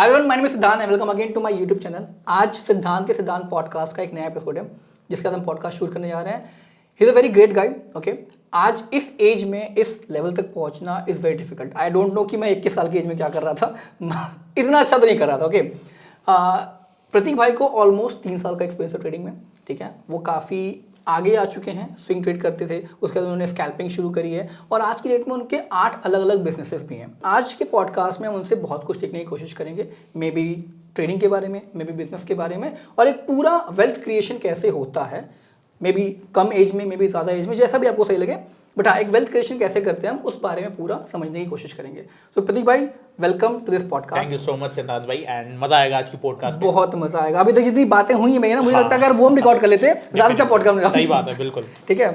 Hi everyone, my name is Siddhant and welcome again to my YouTube channel. आज सिद्धांत के सिद्धांत podcast का एक नया एपिसोड है जिसके साथ हम पॉडकास्ट शूट करने जा रहे हैं। He is a very great guide. Okay, आज इस एज में इस लेवल तक पहुंचना is very difficult. I don't know कि मैं 21 साल की एज में क्या कर रहा था इतना अच्छा तो नहीं कर रहा था। ओके, प्रतीक भाई को ऑलमोस्ट 3 साल का एक्सपीरियंस है ट्रेडिंग में। ठीक है, वो काफ़ी आगे आ चुके हैं। स्विंग ट्रेड करते थे, उसके बाद उन्होंने स्कैल्पिंग शुरू करी है और आज की डेट में उनके 8 अलग अलग बिजनेसेस भी हैं। आज के पॉडकास्ट में हम उनसे बहुत कुछ सीखने की कोशिश करेंगे, मे बी ट्रेडिंग के बारे में, मे बी बिजनेस के बारे में, और एक पूरा वेल्थ क्रिएशन कैसे होता है, मे बी कम एज में, मे बी ज़्यादा एज में, जैसा भी आपको सही लगे। बट हाँ, एक वेल्थ क्रिएशन कैसे करते हैं हम उस बारे में पूरा समझने की कोशिश करेंगे। तो प्रतीक भाई, welcome to this podcast. Thank you so much Siddharth भाई, एंड मजा आएगा आज की पॉडकास्ट में। बहुत मजा आएगा। अभी तक जितनी बातें हुई हैं ना, मुझे लगता है अगर वो हम रिकॉर्ड कर लेते ज़्यादा अच्छा पॉडकास्ट। सही बात है, बिल्कुल। ठीक है,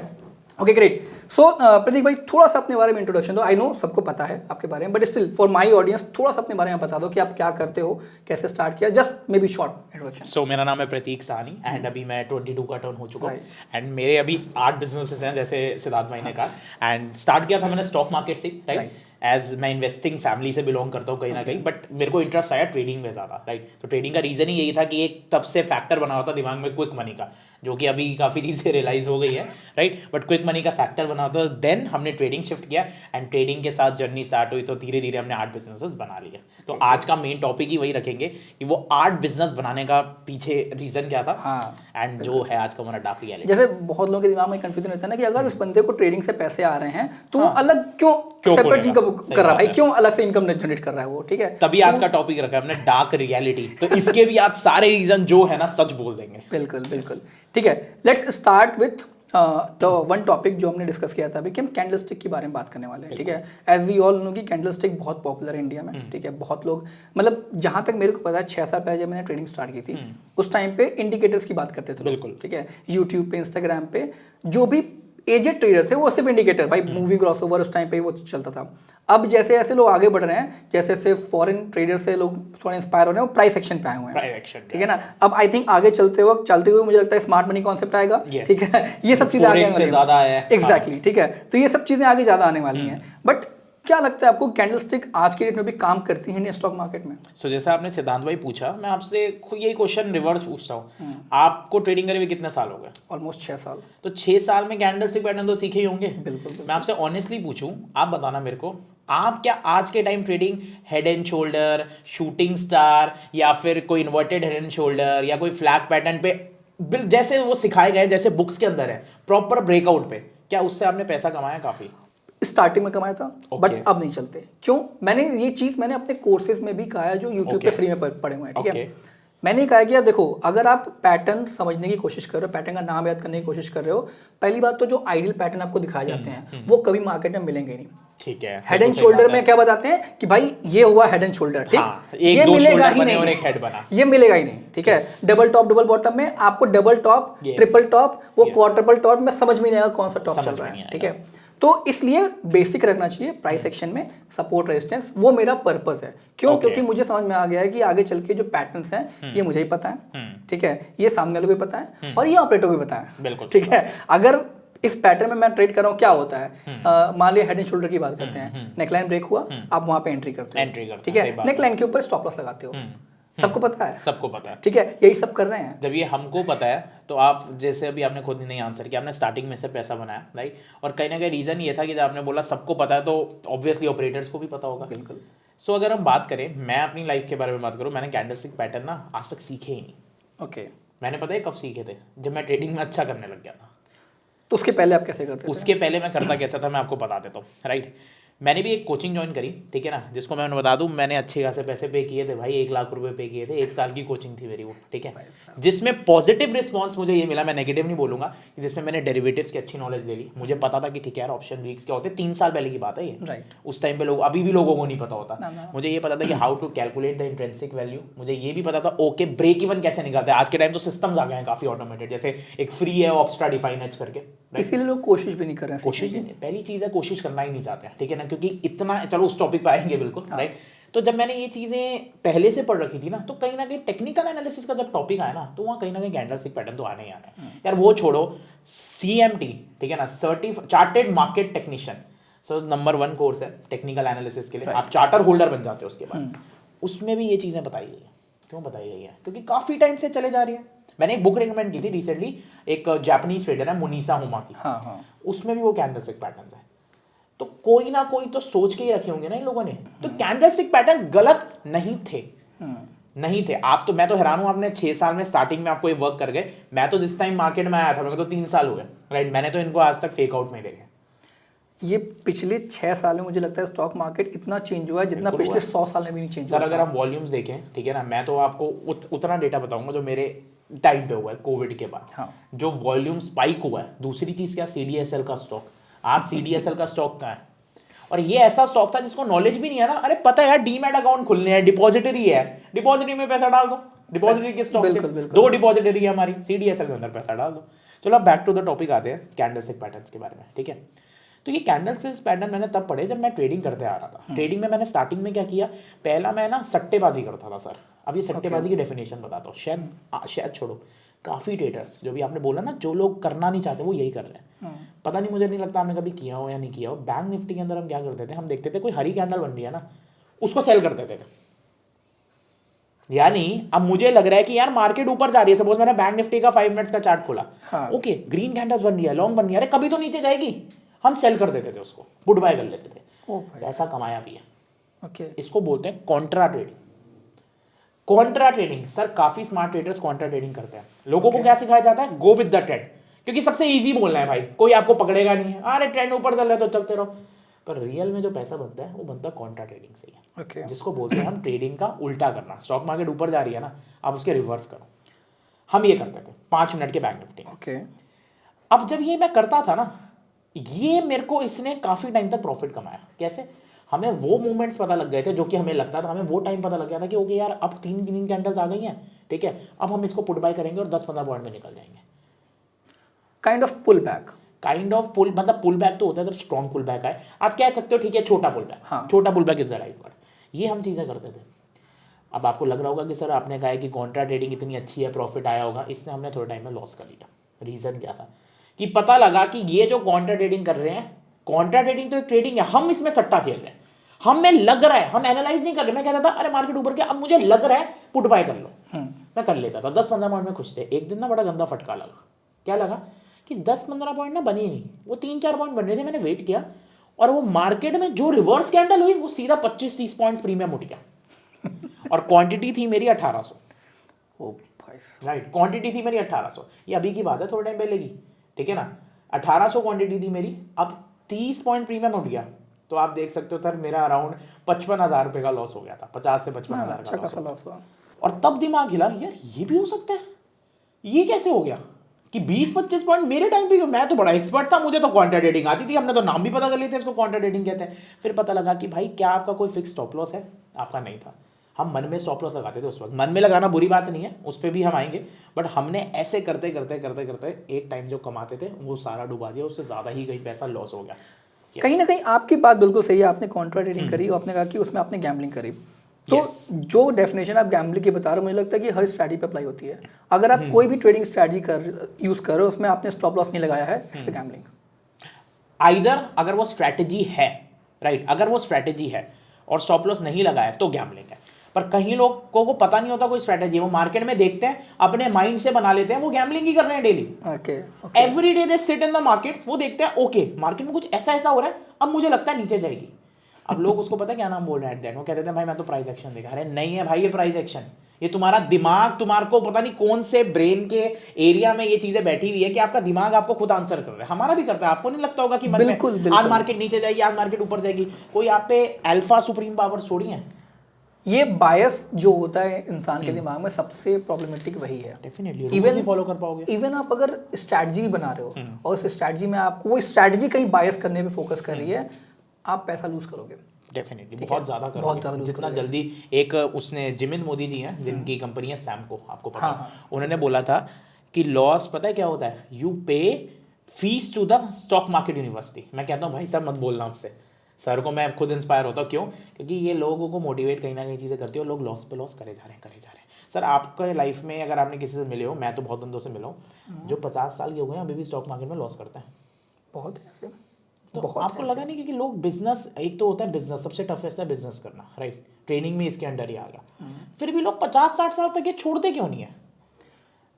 ओके ग्रेट। सो प्रतीक भाई, थोड़ा सा अपने बारे में इंट्रोडक्शन दो। आई नो सबको पता है आपके बारे में, but still for my audience थोड़ा सा अपने बारे में बता दो कि आप क्या करते हो, कैसे स्टार्ट किया, just maybe short introduction. So मेरा नाम है प्रतीक साहनी एंड अभी मैं 22 का टर्न हो चुका हूँ। Right. एंड मेरे अभी 8 बिजनेसेस हैं जैसे सिद्धार्थ भाई ने कहा। एंड स्टार्ट किया था मैंने स्टॉक मार्केट से, राइट। एज मैं इन्वेस्टिंग फैमिली से बिलोंग करता हूँ कहीं ना कहीं, बट मेरे को इंटरेस्ट आया ट्रेडिंग में ज़्यादा, राइट। तो ट्रेडिंग का रीज़न ही यही था कि एक तब से फैक्टर बना हुआ था दिमाग में क्विक मनी का, जो कि अभी काफ़ी चीज़ें रियलाइज़ हो गई है, राइट। बट क्विक मनी का फैक्टर बना हुआ था, देन हमने ट्रेडिंग शिफ्ट किया एंड ट्रेडिंग के साथ जर्नी स्टार्ट हुई, तो धीरे धीरे हमने 8 बिजनेसेस बना लिए। तो आज का मेन टॉपिक ही वही रखेंगे कि वो 8 बिजनेस बनाने का पीछे रीज़न क्या था। हाँ, एंड जो है आज का हमारा डार्क रियलिटी। जैसे बहुत लोगों के दिमाग में कंफ्यूजन रहता है ना कि अगर उस बंदे को ट्रेडिंग से पैसे आ रहे हैं तो वो अलग क्यों सेपरेट इनकम कर रहा है, भाई क्यों अलग से इनकम जनरेट कर रहा है वो। ठीक है, तभी आज का टॉपिक रखा है हमने डार्क रियलिटी। तो इसके भी आज सारे रीजन जो है ना सच बोल देंगे। बिल्कुल बिल्कुल। ठीक है, let's start with the one topic जो हमने डिस्कस किया था अभी, कि हम कैंडलस्टिक के बारे में बात करने वाले हैं। ठीक है, एज वी ऑल नो कि कैंडलस्टिक बहुत पॉपुलर है इंडिया में। ठीक है, बहुत लोग, मतलब जहां तक मेरे को पता है 6 साल पहले जब मैंने ट्रेडिंग स्टार्ट की थी उस टाइम पे इंडिकेटर्स की बात करते थे लोग। बिल्कुल। ठीक है, यूट्यूब पे, इंस्टाग्राम पे जो भी एजेड ट्रेडर थे वो सिर्फ इंडिकेटर, भाई मूविंग क्रॉसओवर उस टाइम पे वो चलता था। अब जैसे जैसे लोग आगे बढ़ रहे हैं, जैसे जैसे फॉरेन ट्रेडर से लोग थोड़ा इंस्पायर हो रहे हैं, वो प्राइस एक्शन पे आए हुए हैं। ठीक है ना, अब आई थिंक आगे चलते हुए मुझे लगता है स्मार्ट मनी कॉन्सेप्ट आएगा। ठीक है, ये सब चीजें आगे आने वाली हैं। एग्जैक्टली, ठीक है, तो ये सब चीजें आगे ज्यादा आने वाली हैं। बट क्या लगता है आपको, कैंडलस्टिक आज के डेट में भी काम करती है स्टॉक मार्केट में? सो जैसा आपने सिद्धांत भाई पूछा, मैं आपसे यही क्वेश्चन रिवर्स पूछता हूँ। आपको ट्रेडिंग करे हुए कितने साल हो गए? ऑलमोस्ट 6 साल। तो 6 साल में कैंडलस्टिक पैटर्न तो सीखे ही होंगे। बिल्कुल। मैं आपसे ऑनेस्टली पूछूं, आप बताना मेरे को, आप क्या आज के time trading head and shoulder, shooting star, या फिर कोई इन्वर्टेड हेड एंड शोल्डर, या कोई फ्लैग पैटर्न पे जैसे वो सिखाए गए, जैसे बुक्स के अंदर है, प्रॉपर ब्रेकआउट पे, क्या उससे आपने पैसा कमाया? काफी स्टार्टिंग में कमाया था, बट अब नहीं चलते। क्यों? मैंने अपने कोर्सेज में भी कहा है जो यूट्यूब पे फ्री में पढ़े हुए हैं। ठीक है, मैंने कहा कि यार देखो, अगर आप पैटर्न समझने की कोशिश कर रहे हो, पैटर्न का नाम याद करने की कोशिश कर रहे हो, पहली बात तो जो आइडियल पैटर्न आपको दिखाए जाते हैं वो कभी मार्केट में मिलेंगे नहीं। ठीक है, हेड एंड शोल्डर में क्या बताते हैं कि भाई ये हुआ हेड एंड शोल्डर, ठीक, ये मिलेगा ही नहीं, एक हेड बना, ये मिलेगा ही नहीं। ठीक है, डबल टॉप डबल बॉटम में आपको डबल टॉप, ट्रिपल टॉप, वो क्वार्टरपल टॉप में समझ में नहीं आएगा कौन सा टॉप चल रहा है। ठीक है, तो इसलिए बेसिक रखना चाहिए प्राइस सेक्शन में, सपोर्ट रेजिस्टेंस, वो मेरा पर्पस है। क्यों? क्योंकि मुझे समझ में आ गया है कि आगे चल के जो पैटर्न्स हैं ये मुझे ही पता है। ठीक है, ये सामने वालों को भी पता है और ये ऑपरेटर को भी पता है। बिल्कुल। ठीक है, अगर इस पैटर्न में मैं ट्रेड कर रहा हूँ, क्या होता है, मान लिया हेड एंड शोल्डर की बात करते हैं, नेकलाइन ब्रेक हुआ, आप वहां पे एंट्री करते हो। ठीक है, नेकलाइन के ऊपर स्टॉप लॉस लगाते हो, सबको पता है, सबको पता है। ठीक है, यही सब कर रहे हैं। जब ये हमको पता है तो आप, जैसे अभी आपने खुद नहीं आंसर किया, आपने स्टार्टिंग में से पैसा बनाया, राइट, और कहीं ना कहीं रीजन ये था कि जब आपने बोला सबको पता है तो ऑब्वियसली ऑपरेटर्स को भी पता होगा। बिल्कुल। सो अगर हम बात करें, मैं अपनी लाइफ के बारे में बात करूं, मैंने कैंडलस्टिक पैटर्न ना आज तक सीखे ही नहीं। ओके, मैंने पता है कब सीखे थे? जब मैं ट्रेडिंग में अच्छा करने लग गया था। तो उसके पहले आप कैसे करते थे? उसके पहले मैं करता कैसा था मैं आपको बता देता हूँ, राइट। मैंने भी एक कोचिंग ज्वाइन करी, ठीक है ना, जिसको मैं बता दूं, मैंने अच्छे खासे पैसे पे किए थे भाई, 1 लाख रुपए पे किए थे। 1 साल की कोचिंग थी मेरी वो, ठीक है, जिसमें पॉजिटिव रिस्पॉन्स मुझे ये मिला, मैं नेगेटिव नहीं बोलूंगा, जिसमें मैंने डेरिवेटिव्स की अच्छी नॉलेज ले ली। मुझे पता था कि ठीक है यार, ऑप्शन वीक्स क्या होते हैं, 3 साल पहले की बात है ये, राइट। उस टाइम पे लोग, अभी भी लोगों को नहीं पता होता। मुझे ये पता था कि how to calculate the intrinsic value, मुझे ये भी पता था ओके ब्रेक इवन कैसे निकालते हैं। आज के टाइम तो सिस्टम्स आ गए हैं काफी ऑटोमेटेड, जैसे एक फ्री है ऑप्स्ट्रा डिफाइन एच करके, इसीलिए लोग कोशिश भी नहीं कर रहे हैं। कोशिश ही नहीं, पहली चीज़ है कोशिश करना ही नहीं चाहते हैं, ठीक है ना, क्योंकि इतना, चलो उस टॉपिक पे आएंगे बिल्कुल, राइट। तो जब मैंने ये चीज़ें पहले से पढ़ रखी थी ना, तो कहीं ना कहीं टेक्निकल एनालिसिस का जब टॉपिक आया ना, तो वहाँ कहीं ना कहीं कैंडलस्टिक पैटर्न तो आने ही आने हैं यार। वो छोड़ो, CMT, ठीक है ना, chartered market technician, so number 1 course है टेक्निकल एनालिसिस के लिए। आप चार्टर होल्डर बन जाते हो उसके बाद। उसमें भी ये चीज़ें बताई गई हैं। क्यों बताई गई है? क्योंकि काफ़ी टाइम से चले जा रही है। मैंने एक बुक रिकमेंड की थी रिसेंटली, एक जापानीज ट्रेडर है मुनीसा हुमा की, हाँ हाँ उसमें भी वो कैंडलस्टिक पैटर्न्स है। तो कोई ना कोई तो सोच के ही रखे होंगे ना इन लोगों ने। तो कैंडलस्टिक पैटर्न्स गलत नहीं थे, नहीं थे। आप तो, मैं तो हैरान हूं, आपने 6 साल में स्टार्टिंग में आपको ये वर्क कर गए। मैं तो जिस टाइम मार्केट में आया था मेरे को तो 3 साल हुए, राइट। मैंने तो इनको आज तक फेक आउट में देखे। ये पिछले 6 साल में मुझे लगता है स्टॉक मार्केट इतना चेंज हुआ है जितना बिल्कुल पिछले हुआ है। 100 साल में भी नहीं चेंज सर हुआ अगर था। आप वॉल्यूम्स देखें, ठीक है ना, मैं तो आपको उतना डेटा बताऊंगा जो मेरे टाइम पे हुआ है कोविड के बाद। हाँ। जो वॉल्यूम स्पाइक हुआ है, दूसरी चीज क्या, सीडीएसएल का स्टॉक। आज सीडीएसएल का स्टॉक कहाँ है? और ये ऐसा स्टॉक था जिसको नॉलेज भी नहीं है ना। अरे पता है यार, डीमैट अकाउंट खुलने हैं, डिपॉजिटरी है, डिपॉजिटरी में पैसा डाल दो। डिपॉजिटरी के स्टॉक बिल्कुल, पे बिल्कुल। 2 डिपॉजिटरी है हमारी, सीडीएसएल के अंदर पैसा डाल दो। चलो अब बैक टू द टॉपिक आते हैं, कैंडलस्टिक पैटर्न्स के बारे में, ठीक है। तो ये कैंडलस्टिक पैटर्न मैंने तब पढ़े जब मैं ट्रेडिंग करते आ रहा था। ट्रेडिंग में मैंने स्टार्टिंग में क्या किया, पहला मैं ना सट्टेबाजी करता था सर। अब ये सट्टेबाजी की डेफिनेशन बताता हूँ। शायद छोड़ो, काफ़ी ट्रेडर्स, जो भी आपने बोला ना, जो लोग करना नहीं चाहते वो यही कर रहे हैं। पता नहीं, मुझे नहीं लगता आपने कभी किया हो या नहीं किया हो। बैंक निफ्टी के अंदर हम क्या करते थे, हम देखते थे कोई हरी कैंडल बन रही है ना, उसको सेल कर देते थे। यानी अब मुझे लग रहा है कि यार मार्केट ऊपर जा रही है, सपोज मैंने बैंक निफ्टी का 5 मिनट्स का चार्ट खोला, हाँ। ओके, ग्रीन कैंडल्स बन रही है, लॉन्ग बन रही है, अरे कभी तो नीचे जाएगी, हम सेल कर देते थे उसको, पुट बाय कर लेते थे। ओ भाई, पैसा कमाया भी है। ओके। इसको बोलते हैं Contra trading. Contra trading, sir काफी स्मार्ट ट्रेडर्स कॉन्ट्रा ट्रेडिंग करते हैं। लोगों को क्या सिखाया जाता है, गो विद द ट्रेंड, क्योंकि सबसे इजी बोलना है भाई, कोई आपको पकड़ेगा नहीं है, अरे ट्रेंड ऊपर चल रहा है तो चलते रहो। पर रियल में जो पैसा बनता है वो बनता है कॉन्ट्रा ट्रेडिंग से ही, ओके। जिसको बोलते हैं हम ट्रेडिंग का उल्टा करना। स्टॉक मार्केट ऊपर जा रही है ना, आप उसके रिवर्स करो। हम ये करते थे 5 मिनट के बैंक निफ्टी। ओके। अब जब ये मैं करता था ना, ये मेरे को इसने काफी टाइम तक प्रॉफिट कमाया। कैसे? हमें वो मूवमेंट्स पता लग गए थे जो कि हमें लगता था, हमें वो टाइम पता लग गया था कि ओके यार अब 3 ग्रीन कैंडल्स आ गई हैं, ठीक है, अब हम इसको पुट बाय करेंगे और 10-15 पॉइंट में निकल जाएंगे। Kind of pull back. Kind of pull, मतलब पुल बैक तो होता है जब स्ट्रॉन्ग पुल बैक आए, आप कह सकते हो, ठीक है, छोटा पुल बैक। हाँ। छोटा pull back is the right word. ये हम चीज़ें करते थे। अब आपको लग रहा होगा कि सर आपने कहा है कि कॉन्ट्रा ट्रेडिंग इतनी अच्छी है, प्रॉफिट आया होगा, इससे हमने थोड़े टाइम में लॉस कर लिया। रीज़न क्या था कि पता लगा कि ये जो कॉन्ट्रा ट्रेडिंग कर रहे हैं, कॉन्ट्रा ट्रेडिंग तो एक ट्रेडिंग है, हम इसमें सट्टा खेल रहे हैं, हमें लग रहा है, हम एनालाइज नहीं कर रहे। मैं कहता था अरे मार्केट ऊपर गया, अब मुझे लग रहा है पुट बाय कर लो, मैं कर लेता था। 10-15 पॉइंट में खुश थे। एक दिन ना बड़ा गंदा फटका लगा। क्या लगा कि 10-15 पॉइंट ना बनी नहीं, वो 3-4 पॉइंट बन रहे थे। मैंने वेट किया और वो मार्केट में जो रिवर्स कैंडल हुई वो सीधा 25-30 पॉइंट प्रीमियम उठ गया। और क्वांटिटी थी मेरी 1800। ओ भाई, राइट, क्वांटिटी थी मेरी 1800। ये अभी की बात है, थोड़े टाइम पहले की, ठीक है ना। 1800 क्वांटिटी थी मेरी, अब 30 पॉइंट प्रीमियम उठ गया। तो आप देख सकते हो सर मेरा अराउंड 55,000 रुपये का लॉस हो गया था, 50 से 55,000 अच्छा का खासा लॉस लॉस हुआ। और तब दिमाग हिला, यार ये भी हो सकता है, ये कैसे हो गया कि 20-25 पॉइंट मेरे टाइम पे। मैं तो बड़ा एक्सपर्ट था, मुझे तो क्वांटा ट्रेडिंग आती थी, हमने तो नाम भी पता कर लिए थे इसको, क्वांटा ट्रेडिंग कहते हैं। फिर पता लगा कि भाई क्या आपका कोई फिक्स स्टॉप लॉस है? आपका नहीं था। हम मन में स्टॉप लॉस लगाते थे उस वक्त। मन में लगाना बुरी बात नहीं है, उस पर भी हम आएंगे, बट हमने ऐसे करते करते करते करते एक टाइम जो कमाते थे वो सारा डुबा दिया, उससे ज़्यादा ही कहीं पैसा लॉस हो गया। कहीं ना कहीं आपकी बात बिल्कुल सही है। आपने कॉन्ट्रा ट्रेडिंग करी और आपने कहा कि उसमें आपने गैम्बलिंग करी। तो जो डेफिनेशन आप गैम्बलिंग की बता रहे हो, मुझे लगता है कि हर स्ट्रैटेजी पे अप्लाई होती है। अगर आप कोई भी ट्रेडिंग स्ट्रैटेजी यूज कर रहे हो, उसमें आपने स्टॉप लॉस नहीं लगाया है, इट्स गैम्बलिंग। आइदर अगर वो स्ट्रैटेजी है, राइट, अगर वो स्ट्रैटेजी है और स्टॉप लॉस नहीं लगाया तो गैम्बलिंग है। पर कहीं लोगों को पता नहीं होता कोई स्ट्रैटेजी, वो मार्केट में देखते हैं, अपने माइंड से बना लेते हैं, वो गैम्बलिंग ही कर रहे हैं daily. Okay. Every day they sit in the markets, वो देखते हैं ओके मार्केट में कुछ ऐसा ऐसा हो रहा है, अब मुझे लगता है नीचे जाएगी। अब लोग उसको पता है क्या नाम बोल रहे हैं एट दैट, वो कहते थे भाई मैं तो प्राइस एक्शन देखा। अरे नहीं है भाई, ये प्राइस एक्शन, ये तुम्हारा दिमाग, तुम्हारे को पता नहीं कौन से ब्रेन के एरिया में ये चीजें बैठी हुई है कि आपका दिमाग आपको खुद आंसर कर रहा है। हमारा भी करता है, आपको नहीं लगता होगा कि मन में आज मार्केट नीचे जाएगी, आज मार्केट ऊपर जाएगी। कोई आप पे अल्फा सुप्रीम पावर छोड़ी है। ये बायस जो होता है इंसान के दिमाग में, सबसे प्रॉब्लमेटिक वही है। डेफिनेटली इवन फॉलो कर पाओगे। इवन आप अगर स्ट्रैटेजी भी बना रहे हो और उस स्ट्रैटेजी में आपको वो स्ट्रैटेजी कहीं बायस करने पे फोकस कर रही है, आप पैसा लूज करोगे। डेफिनेटली बहुत ज़्यादा करोगे, बहुत ज़्यादा जितना जल्दी। एक उसने जिमिन मोदी जी हैं जिनकी कंपनी है सैमको, आपको पता है, उन्होंने बोला था कि लॉस पता है क्या होता है, you pay fees to the stock market university. मैं कहता हूँ भाई सर मत बोलना आपसे, सर को मैं खुद इंस्पायर होता हूँ। क्यों? क्योंकि ये लोगों को मोटिवेट कहीं ना कहीं चीज़ें करती है और लोग लॉस पे लॉस करे जा रहे हैं। सर आपके लाइफ में अगर आपने किसी से मिले हो, मैं तो बहुत बंदों से मिला हूँ जो 50 साल के हो गए अभी भी स्टॉक मार्केट में लॉस करते हैं। बहुत ऐसे तो आपको लगा नहीं? क्योंकि लोग बिजनेस, एक तो होता है बिजनेस, सबसे टफेस्ट है बिजनेस करना, राइट। ट्रेनिंग में इसके अंडर ही आ गया, फिर भी लोग 50-60 साल तक ये छोड़ते क्यों नहीं है?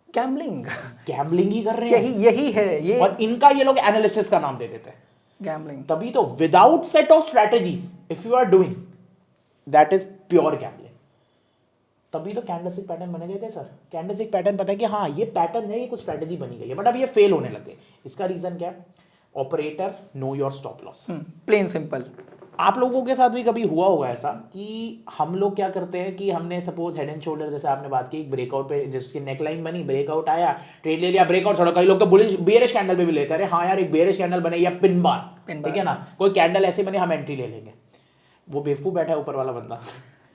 गैम्बलिंग गैम्बलिंग ही कर रहे हैं, यही है ये, और इनका ये लोग एनालिसिस का नाम दे देते हैं गैम्बलिंग। तभी तो without set of strategies if you are doing that is pure gambling. तभी तो कैंडलस्टिक पैटर्न बने गए थे सर। कैंडलस्टिक पैटर्न पता है कि हाँ ये पैटर्न है, ये कुछ स्ट्रेटेजी बनी गई है, बट अब ये फेल होने लग गए। इसका रीजन क्या है? Operator know your stop loss. Plain simple. आप लोगों के साथ भी कभी हुआ होगा ऐसा कि हम लोग क्या करते हैं कि हमने सपोज हेड एंड शोल्डर जैसे आपने बात की, एक ब्रेकआउट पे जिसकी नेकलाइन बनी, ब्रेकआउट आया, ट्रेड ले लिया, ब्रेकआउट छोड़ा। कई लोग तो बेयरिश कैंडल पे भी लेते हैं, अरे हाँ यार एक बेयरिश कैंडल बने या पिन बार, ठीक है ना, कोई कैंडल ऐसे बने हम एंट्री ले लेंगे। वो बेवकूफ बैठा है ऊपर वाला बंदा।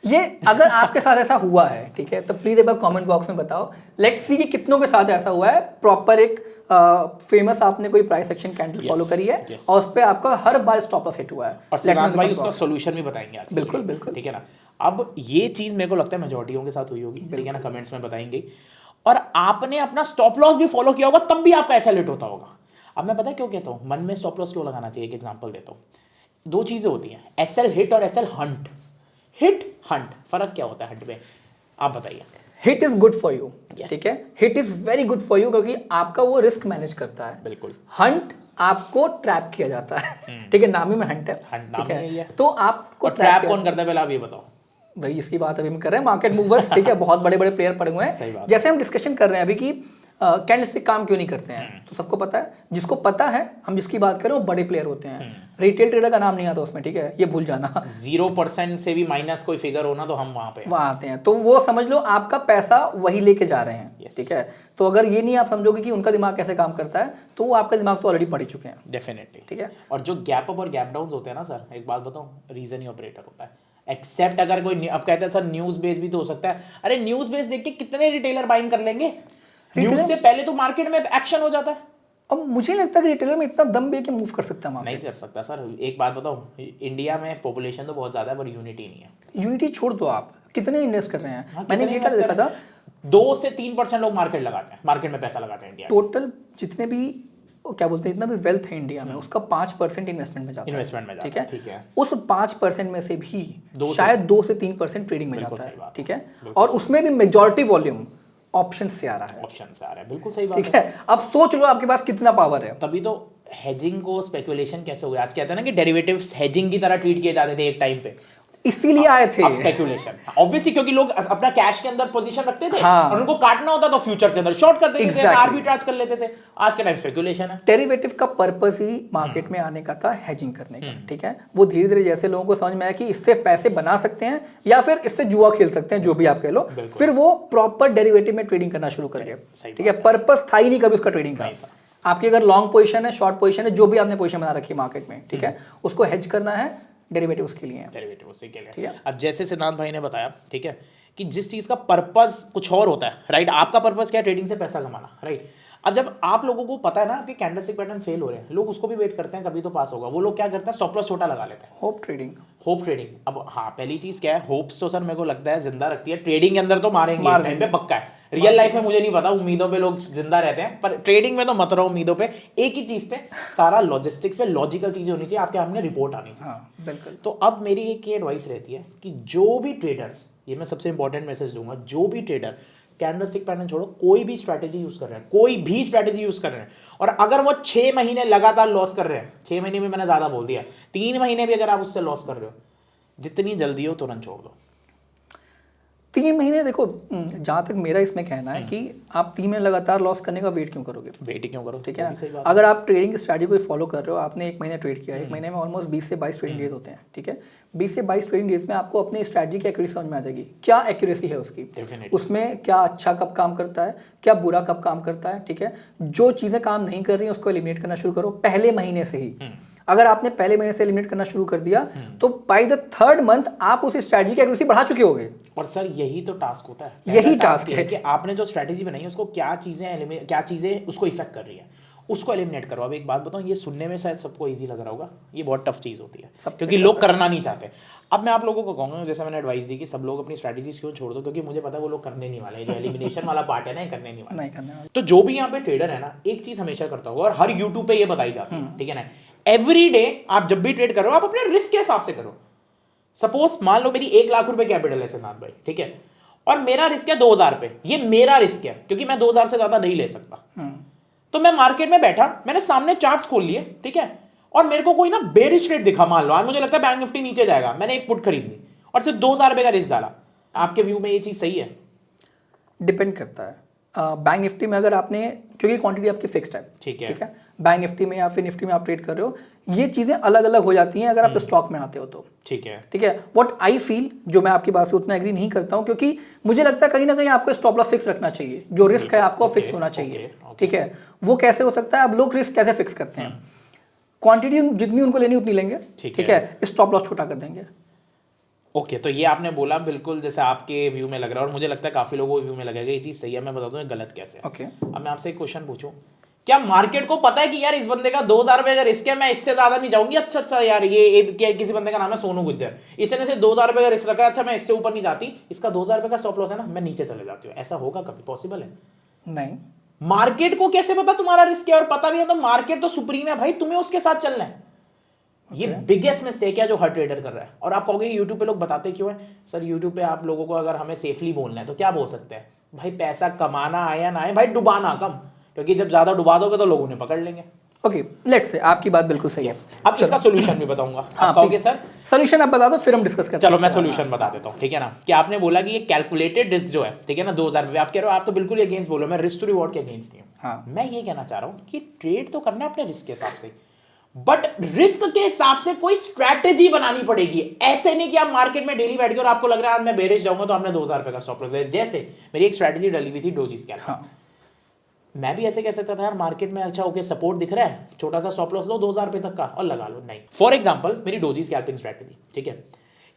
ये अगर आपके साथ ऐसा हुआ है, ठीक है, तो प्लीज एक बार कमेंट बॉक्स में बताओ। लेट्स सी कि कितनों के साथ ऐसा हुआ है। प्रॉपर एक फेमस आपने कोई प्राइस एक्शन कैंडल फॉलो करी है और उस पे आपका हर बार स्टॉप लॉस हिट हुआ है, और सिद्धांत भाई उसका सॉल्यूशन भी बताएंगे आज। बिल्कुल बिल्कुल, ठीक है ना। अब ये चीज मेरे को लगता है मेजॉरिटियों के साथ हुई होगी, ठीक है ना, कमेंट्स में बताएंगे। और आपने अपना स्टॉप लॉस भी फॉलो किया होगा, तब भी आपका ऐसा लेट होता होगा। अब मैं पता है क्यों कहता हूँ मन में स्टॉप लॉस क्यों लगाना चाहिए, एक एग्जांपल देता हूँ। दो चीजें होती हैं, एसएल हिट और एसएल हंट। हिट हंट फर्क क्या होता है हंट में, आप बताइए। Hit is good for you, Yes. ठीक है, hit is very good for you क्योंकि आपका वो रिस्क मैनेज करता है। बिल्कुल। हंट आपको ट्रैप किया जाता है, ठीक है, नाम ही में हंट है, हंट ठीक नाम ही है। तो आपको ट्रैप कौन करता है पहले आप ये बताओ। भाई इसकी बात अभी हम कर रहे हैं, मार्केट मूवर्स, ठीक है, बहुत बड़े बड़े प्लेयर पड़े हुए सही हैं। बात जैसे हम डिस्कशन कर रहे हैं अभी कि कैंडलस्टिक काम क्यों नहीं करते हैं, तो सबको पता है। जिसको पता है, हम जिसकी बात करें वो बड़े प्लेयर होते हैं। रिटेल ट्रेडर का नाम नहीं आता उसमें, ठीक है, ये भूल जाना। 0% से भी माइनस कोई फिगर होना तो हम वहां आते हैं, तो वो समझ लो आपका पैसा वही लेके जा रहे हैं, ठीक है। तो अगर ये नहीं आप समझोगे कि उनका दिमाग कैसे काम करता है, तो वो आपका दिमाग तो ऑलरेडी पढ़ ही चुके हैं, डेफिनेटली, ठीक है। और जो गैप अप और गैप डाउन होते हैं ना सर, एक बात बताऊं, रीजन ही ऑपरेटर होता है। एक्सेप्ट अगर कोई अब कहते हैं सर न्यूज बेस भी तो हो सकता है, अरे न्यूज बेस देख के कितने रिटेलर बाइंग कर लेंगे, न्यूज से पहले तो मार्केट में एक्शन हो जाता है। अब मुझे लगता है कि रिटेलर में इतना दम भी है कि मूव कर सकता है नहीं कर सकता सर। एक बात बताऊं, इंडिया में पॉपुलेशन तो बहुत ज्यादा है पर यूनिटी नहीं है। यूनिटी छोड़ दो आप, कितने इन्वेस्ट कर रहे हैं। हाँ, मैंने डेटा देखा था, 2 से 3% लोग मार्केट लगाते हैं, मार्केट में पैसा लगाते हैं इंडिया में। टोटल जितने भी क्या बोलते हैं, इतना भी वेल्थ है इंडिया में, उसका 5% इन्वेस्टमेंट में जाता है, इन्वेस्टमेंट में जाता है, ठीक है। उस 5% में से भी शायद 2 से 3% ट्रेडिंग में जाता है, ठीक है, और उसमें भी मेजॉरिटी वॉल्यूम ऑप्शन से आ रहा है, ऑप्शन से आ रहा है, बिल्कुल सही बात ठीक है। अब सोच लो आपके पास कितना पावर है। तभी तो हेजिंग को स्पेकुलेशन कैसे हो गया, आज कहते हैं ना कि डेरिवेटिव्स हेजिंग की तरह ट्रीट किए जाते थे एक टाइम पे, इसीलिए आए थे। अब स्पेकुलेशन ऑब्वियसली, क्योंकि लोग अपना कैश के अंदर पोजीशन रखते थे, हाँ। और उनको काटना होता तो फ्यूचर्स के अंदर शॉर्ट कर देते थे, Exactly. आर्बिट्राज कर लेते थे। आज के टाइम स्पेकुलेशन है। डेरिवेटिव का पर्पस ही मार्केट में आने का था हेजिंग करने का, ठीक है। वो धीरे धीरे जैसे लोगों को समझ में आया कि इससे पैसे बना सकते हैं या फिर इससे जुआ खेल सकते हैं, जो भी आप कह लो, फिर वो प्रॉपर डेरिवेटिव में ट्रेडिंग करना शुरू कर गए, ठीक है। पर्पस था ही नहीं कभी उसका ट्रेडिंग का। आपकी अगर लॉन्ग पोजीशन है, शॉर्ट पोजीशन है, जो भी आपने पोजीशन बना रखी है मार्केट में, ठीक है, उसको हेज करना है, डेरिवेटिव उसके लिए है, डेरिवेटिव उसके लिए, ठीक है। अब जैसे सिद्धांत भाई ने बताया, ठीक है, कि जिस चीज का पर्पस कुछ और होता है, राइट, आपका पर्पस क्या है, ट्रेडिंग से पैसा कमाना, राइट। अब जब आप लोगों को पता है ना आपके कैंडलस्टिक पैटर्न फेल हो रहे हैं, लोग उसको भी वेट करते हैं कभी तो पास होगा, वो लोग क्या करते हैं, स्टॉप लॉस छोटा लगा लेते हैं। Hope trading, hope trading. अब हाँ, पहली चीज क्या है, होप्स तो सर मेरे को लगता है जिंदा रखती है, ट्रेडिंग के अंदर तो मारेंगे एक टाइम पे पक्का है। रियल लाइफ में मुझे नहीं पता, उम्मीदों पे लोग जिंदा रहते हैं, पर ट्रेडिंग में तो मत रहो उम्मीदों पे। एक ही चीज पे, सारा लॉजिस्टिक्स पे लॉजिकल चीजें होनी चाहिए, आपके सामने रिपोर्ट आनी चाहिए। हाँ बिल्कुल। तो अब मेरी एक ही एडवाइस रहती है कि जो भी ट्रेडर्स, ये मैं सबसे इंपॉर्टेंट मैसेज दूंगा, जो भी ट्रेडर कैंडलस्टिक पैटर्न छोड़ो, कोई भी स्ट्रैटेजी यूज कर रहे हैं, कोई भी स्ट्रैटेजी यूज कर रहे हैं, और अगर वो 6 महीने लगातार लॉस कर रहे हैं, 6 महीने में मैंने ज्यादा बोल दिया, 3 महीने भी अगर आप उससे लॉस कर रहे हो, जितनी जल्दी हो तुरंत छोड़ दो। 3 महीने देखो, जहाँ तक मेरा इसमें कहना है कि आप 3 महीने लगातार लॉस करने का वेट क्यों करोगे, वेट क्यों करो, ठीक है ना। अगर आप ट्रेडिंग स्ट्रैटेजी कोई फॉलो कर रहे हो, आपने 1 महीने ट्रेड किया, 1 महीने में ऑलमोस्ट 20 से 22 ट्रेडिंग डेज होते हैं, ठीक है। 20 से 22 ट्रेडिंग डेज में आपको अपनी स्ट्रैटेजी की एक्यूरेसी समझ में आ जाएगी, क्या एक्यूरेसी है उसकी, उसमें क्या अच्छा कब काम करता है, क्या बुरा कब काम करता है, ठीक है। जो चीज़ें काम नहीं कर रही हैं उसको एलिमिनेट करना शुरू करो पहले महीने से ही। अगर आपने पहले महीने से एलिमिनेट करना शुरू कर दिया, तो बाय द 3rd मंथ आप उस स्ट्रैटेजी की एक्यूरेसी बढ़ा चुके होगे। और सर यही तो टास्क होता है, यही टास्क है कि आपने जो स्ट्रैटेजी बनाई है उसको क्या चीजें उसको इफेक्ट कर रही है, उसको एलिमिनेट करो। अब एक बात बताऊं, ये सुनने में शायद सबको इजी लग रहा होगा, ये बहुत टफ चीज होती है क्योंकि लोग करना नहीं चाहते। अब मैं आप लोगों को कहूंगा, जैसे मैंने एडवाइस दी कि सब लोग अपनी स्ट्रैटेजीज क्यों छोड़ दो, क्योंकि मुझे पता है वो लोग करने नहीं वाले, जो एलिमिनेशन वाला पार्ट है ना, करने नहीं वाले। तो जो भी यहाँ पे ट्रेडर है ना, एक चीज हमेशा करता होगा, और हर यूट्यूब पे ये बताई जाती है, ठीक है ना, एवरी डे आप जब भी ट्रेड करो, आप अपने रिस्क के हिसाब से करो। सपोज मान लो मेरी 1 लाख रुपए कैपिटल है सिद्धार्थ भाई, ठीक है, और मेरा रिस्क है 2000 पे, ये मेरा रिस्क है क्योंकि मैं 2000 से ज्यादा नहीं ले सकता। तो मैं मार्केट में बैठा, मैंने सामने चार्ट्स खोल लिए, ठीक है, और मेरे को कोई ना बेरिश रेट दिखा, मान लो आज मुझे लगता है बैंक निफ्टी नीचे जाएगा, मैंने एक पुट खरीद ली और सिर्फ 2000 रुपए का रिस्क डाला। आपके व्यू में ये चीज सही है? डिपेंड करता है। बैंक निफ्टी में अगर आपने, क्योंकि क्वांटिटी आपकी फिक्स्ड है, ठीक है, बैंक निफ्टी में या फिर निफ्टी में आप ट्रेड कर रहे हो, ये चीज़ें अलग अलग हो जाती हैं अगर आप स्टॉक में आते हो तो। ठीक है, ठीक है। व्हाट आई फील, जो मैं आपकी बात से उतना एग्री नहीं करता हूँ, क्योंकि मुझे लगता है कहीं ना कहीं आपको स्टॉप लॉस फिक्स रखना चाहिए, जो रिस्क है आपको फिक्स होना चाहिए। ठीक है, वो कैसे हो सकता है? अब लोग रिस्क कैसे फिक्स करते हैं, क्वांटिटी जितनी उनको लेनी उतनी लेंगे, ठीक है, स्टॉप लॉस छोटा कर देंगे। ओके, तो ये आपने बोला बिल्कुल जैसे आपके व्यू में लग रहा है, और मुझे लगता है काफी लोगों के व्यू में लगेगा ये चीज सही है। मैं बताता हूँ गलत कैसे है। ओके, अब मैं आपसे एक क्वेश्चन पूछूं, क्या मार्केट को पता है कि यार इस बंदे का 2000 रुपए का रिस्क है, मैं इससे ज्यादा नहीं जाऊंगी? अच्छा यार ये किसी बंदे का नाम है सोनू गुज्जर, इसने सिर्फ 2000 रुपए का रिस्क रखा है, अच्छा मैं इससे ऊपर नहीं जाती, इसका 2000 रुपए का स्टॉप लॉस है ना, मैं नीचे चले जाती हूँ। ऐसा होगा कभी? पॉसिबल है? नहीं। मार्केट को कैसे पता तुम्हारा रिस्क है? और पता भी है तो मार्केट तो सुप्रीम है भाई, तुम्हें उसके साथ चलना है। ये बिगेस्ट मिस्टेक है जो हर ट्रेडर कर रहा है। और आप कहोगे यूट्यूब पे लोग बताते क्यों है? सर यूट्यूब पे आप लोगों को अगर हमें सेफली बोलना है तो क्या बोल सकते हैं भाई? पैसा कमाना आए या ना आए भाई, डुबाना कम, क्योंकि जब ज्यादा डुबा दोगे तो लोग उन्हें पकड़ लेंगे। ओके, लेट्स से आपकी बात बिल्कुल सही है। अब इसका सोल्यूशन भी बताऊंगा। आप कहोगे सर सोल्यूशन आप बता दो, फिर हम डिस्कस करते हैं। चलो मैं सोल्यूशन बता देता हूँ, ठीक है ना। कि आपने बोला कि ये कैलकुलेटेड रिस्क जो है, ठीक है ना, 2000 रुपए आप कह रहे हो, आप तो बिल्कुल अगेंस्ट बोलो, मैं रिस्क टू रिवॉर्ड के अगेंस्ट नहीं हूँ। मैं ये कहना चाह रहा हूँ कि ट्रेड तो करना है अपने रिस्क के हिसाब से, बट रिस्क के हिसाब से कोई स्ट्रैटेजी बनानी पड़ेगी। ऐसे नहीं कि आप मार्केट में डेली बैठ के और आपको लग रहा है आज मैं बेरिश जाऊंगा तो आपने 2000 रुपए का स्टॉप लॉस लिया। जैसे मेरी एक स्ट्रैटेजी डली हुई थी डोजी स्कैल्पिंग। मैं भी ऐसे कह सकता था यार मार्केट में अच्छा ओके सपोर्ट दिख रहा है, छोटा सा स्टॉप लॉस लो 2000 रुपए तक का और लगा लो। नहीं, फॉर एग्जांपल मेरी डोजी स्कैल्पिंग स्ट्रैटेजी, ठीक है,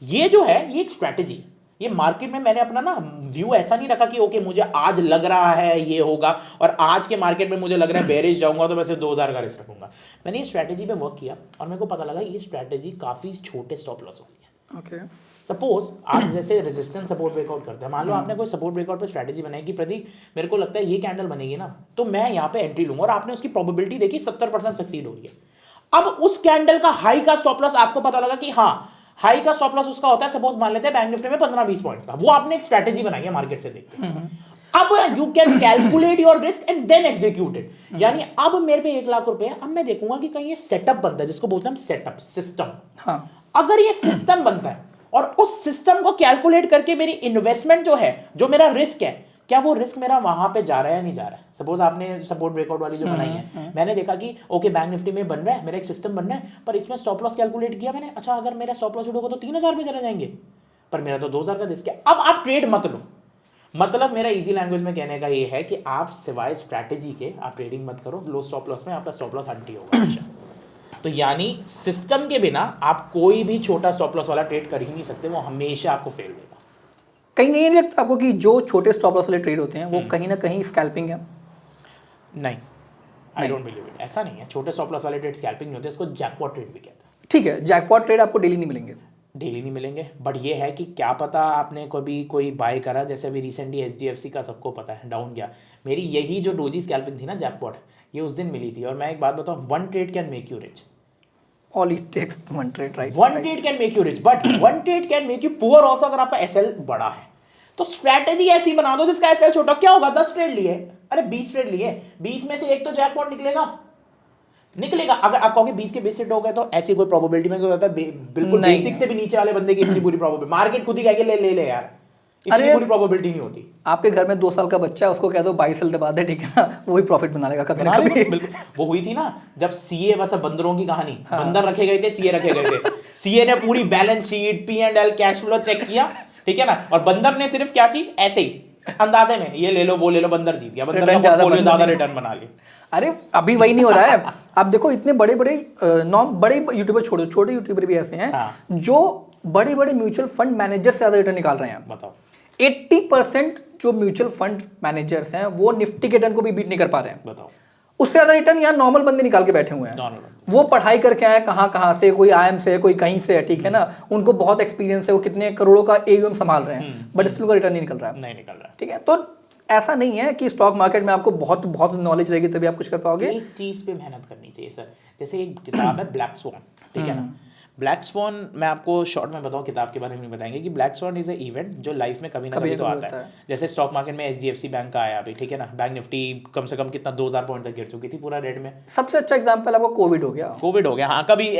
ये जो है ये एक स्ट्रैटेजी, ये मार्केट में मैंने अपना ना व्यू ऐसा नहीं रखा कि ओके मुझे आज लग रहा है ये होगा और आज के मार्केट में मुझे लग रहा है बेरिश जाऊंगा तो मैं सिर्फ 2000 का रिस्क रखूंगा। मैंने ये स्ट्रैटेजी पे वर्क किया और मेरे को पता लगा ये स्ट्रैटेजी काफी छोटे स्टॉप लॉस होगी है। ओके, सपोज आप जैसे रेजिस्टेंस सपोर्ट ब्रेकआउट करते हैं, मान लो आपने कोई सपोर्ट ब्रेकआउट पे स्ट्रैटेजी बनाई कि प्रतीक मेरे को लगता है ये कैंडल बनेगी ना तो मैं यहाँ पे एंट्री लूंगा, और आपने उसकी प्रोबेबिलिटी देखी 70% सक्सीड हो रही है। अब उस कैंडल का हाई का स्टॉप लॉस आपको पता लगा कि हाँ हाई का स्टॉप लॉस उसका होता है, सपोज मान लेते हैं बैंक निफ्टी में 15-20 पॉइंट्स का, वो आपने एक स्ट्रैटेजी बनाई है मार्केट से देख के। अब you can calculate your risk and then execute it. यानी अब मेरे पे 1 लाख रुपए है, अब मैं देखूंगा कि कहीं ये सेटअप बनता है, जिसको बोलते हैं सेटअप सिस्टम। अगर ये सिस्टम बनता है और उस सिस्टम को कैलकुलेट करके मेरी इन्वेस्टमेंट जो है, जो मेरा रिस्क है, क्या वो रिस्क मेरा वहां पे जा रहा है या नहीं जा रहा है। सपोज आपने सपोर्ट ब्रेकआउट वाली जो बनाई है, मैंने देखा कि ओके बैंक निफ्टी में बन रहा है, मेरा एक सिस्टम बन रहा है, पर इसमें स्टॉप लॉस कैलकुलेट किया मैंने, अच्छा अगर मेरा स्टॉप लॉस होगा तो 3000 पे चले जाएंगे, पर मेरा तो 2000 का रिस्क है। अब आप ट्रेड मत लो। मतलब मेरा इजी लैंग्वेज में कहने का ये है कि आप सिवाय स्ट्रैटेजी के आप ट्रेडिंग मत करो। लो स्टॉप लॉस में आपका स्टॉप लॉस हंटी होगा। तो यानी सिस्टम के बिना आप कोई भी छोटा स्टॉप लॉस वाला ट्रेड कर ही नहीं सकते, वो हमेशा आपको फेल देगा। कहीं नहीं लगता आपको कि जो छोटे स्टॉप लॉस वाले ट्रेड होते हैं वो कहीं ना कहीं स्कैल्पिंग है? नहीं, आई डोंट बिलीव इट। ऐसा नहीं है, छोटे स्टॉप लॉस वाले ट्रेड स्कैल्पिंग नहीं होते, इसको जैकपॉट ट्रेड भी कहते हैं। ठीक है, जैकपॉट ट्रेड आपको डेली नहीं मिलेंगे, डेली नहीं मिलेंगे, बट ये है कि क्या पता आपने कभी कोई बाय करा, जैसे अभी रिसेंटली HDFC का सबको पता है डाउन गया। मेरी यही जो डोजी स्कैल्पिंग थी ना जैकपॉट, ये उस दिन मिली थी। और मैं एक बात बताऊं, one trade can make you rich. All it takes one trade, right? One trade can make you rich, but one trade can make you poor also अगर आपका SL बड़ा है। तो स्ट्रैटेजी ऐसी बना दो जिसका SL छोटा। क्या होगा, 10 ट्रेड लिए, अरे 20 ट्रेड लिए, 20 में से एक तो जैकपॉट निकलेगा। अगर आप कहोगे 20 के 20 हिट हो गए तो ऐसी कोई प्रोबेबिलिटी में होता है बिल्कुल बेसिक से भी नीचे वाले बंदे की इतनी पूरी प्रोबेबिलिटी, मार्केट खुद ही कहेगी ले यार, इतनी पूरी प्रोबेबिलिटी नहीं होती। आपके घर में 2 साल का बच्चा है, उसको कह दो 22 साल दबा दे, ठीक है ना, वही प्रॉफिट बना लेगा कभी ना कभी। बिल्कुल वो हुई थी ना जब सीए, बस बंदरों की कहानी, बंदर रखे गए थे, सीए रखे गए थे। सीए ने पूरी balance sheet, P&L, cash flow check किया, ठीक है ना, और बंदर ने सिर्फ क्या चीज, ऐसे ही अंदाजे में ये ले लो वो ले लो, बंदर जीत गया, बंदर का पोर्टफोलियो ज्यादा रिटर्न बना लिया। अरे अभी वही नहीं हो रहा है। आप देखो इतने बड़े बड़े यूट्यूबर छोड़ो, छोटे यूट्यूबर भी ऐसे हैं जो बड़े म्यूचुअल फंड मैनेजर से ज्यादा रिटर्न निकाल रहे हैं। बताओ, 80% जो म्यूचुअल फंड मैनेजर्स हैं वो निफ्टी के रिटर्न को भी बीट नहीं कर पा रहे हैं। बताओ, उससे ज्यादा रिटर्न यहाँ नॉर्मल बंदे निकाल के बैठे हुए हैं। वो पढ़ाई करके आए कहाँ से, कोई IIM से, कोई कहीं से है, ठीक है ना, उनको बहुत एक्सपीरियंस है, वो कितने करोड़ों का AUM संभाल रहे हैं, बट इसलिए रिटर्न नहीं निकल रहा है। नहीं निकल रहा है, ठीक है। तो ऐसा नहीं है कि स्टॉक मार्केट में आपको बहुत नॉलेज रहेगी तभी आप कुछ कर पाओगे। एक चीज पे मेहनत करनी चाहिए सर। जैसे एक किताब है ब्लैक स्वॉन, ठीक है ना, ब्लैक स्वॉन, मैं आपको शॉर्ट में बताऊं, किताब के बारे में नहीं बताएंगे, कि black sworn is a event जो लाइफ में कभी ना कभी तो आता है। जैसे स्टॉक मार्केट में एचडीएफसी बैंक का आया अभी, ठीक है ना, बैंक निफ्टी कम से कम कितना 2000 पॉइंट तक गिर चुकी थी पूरा रेट में। सबसे अच्छा एग्जांपल आपको कोविड हो गया। कोविड हो गया, हाँ, कभी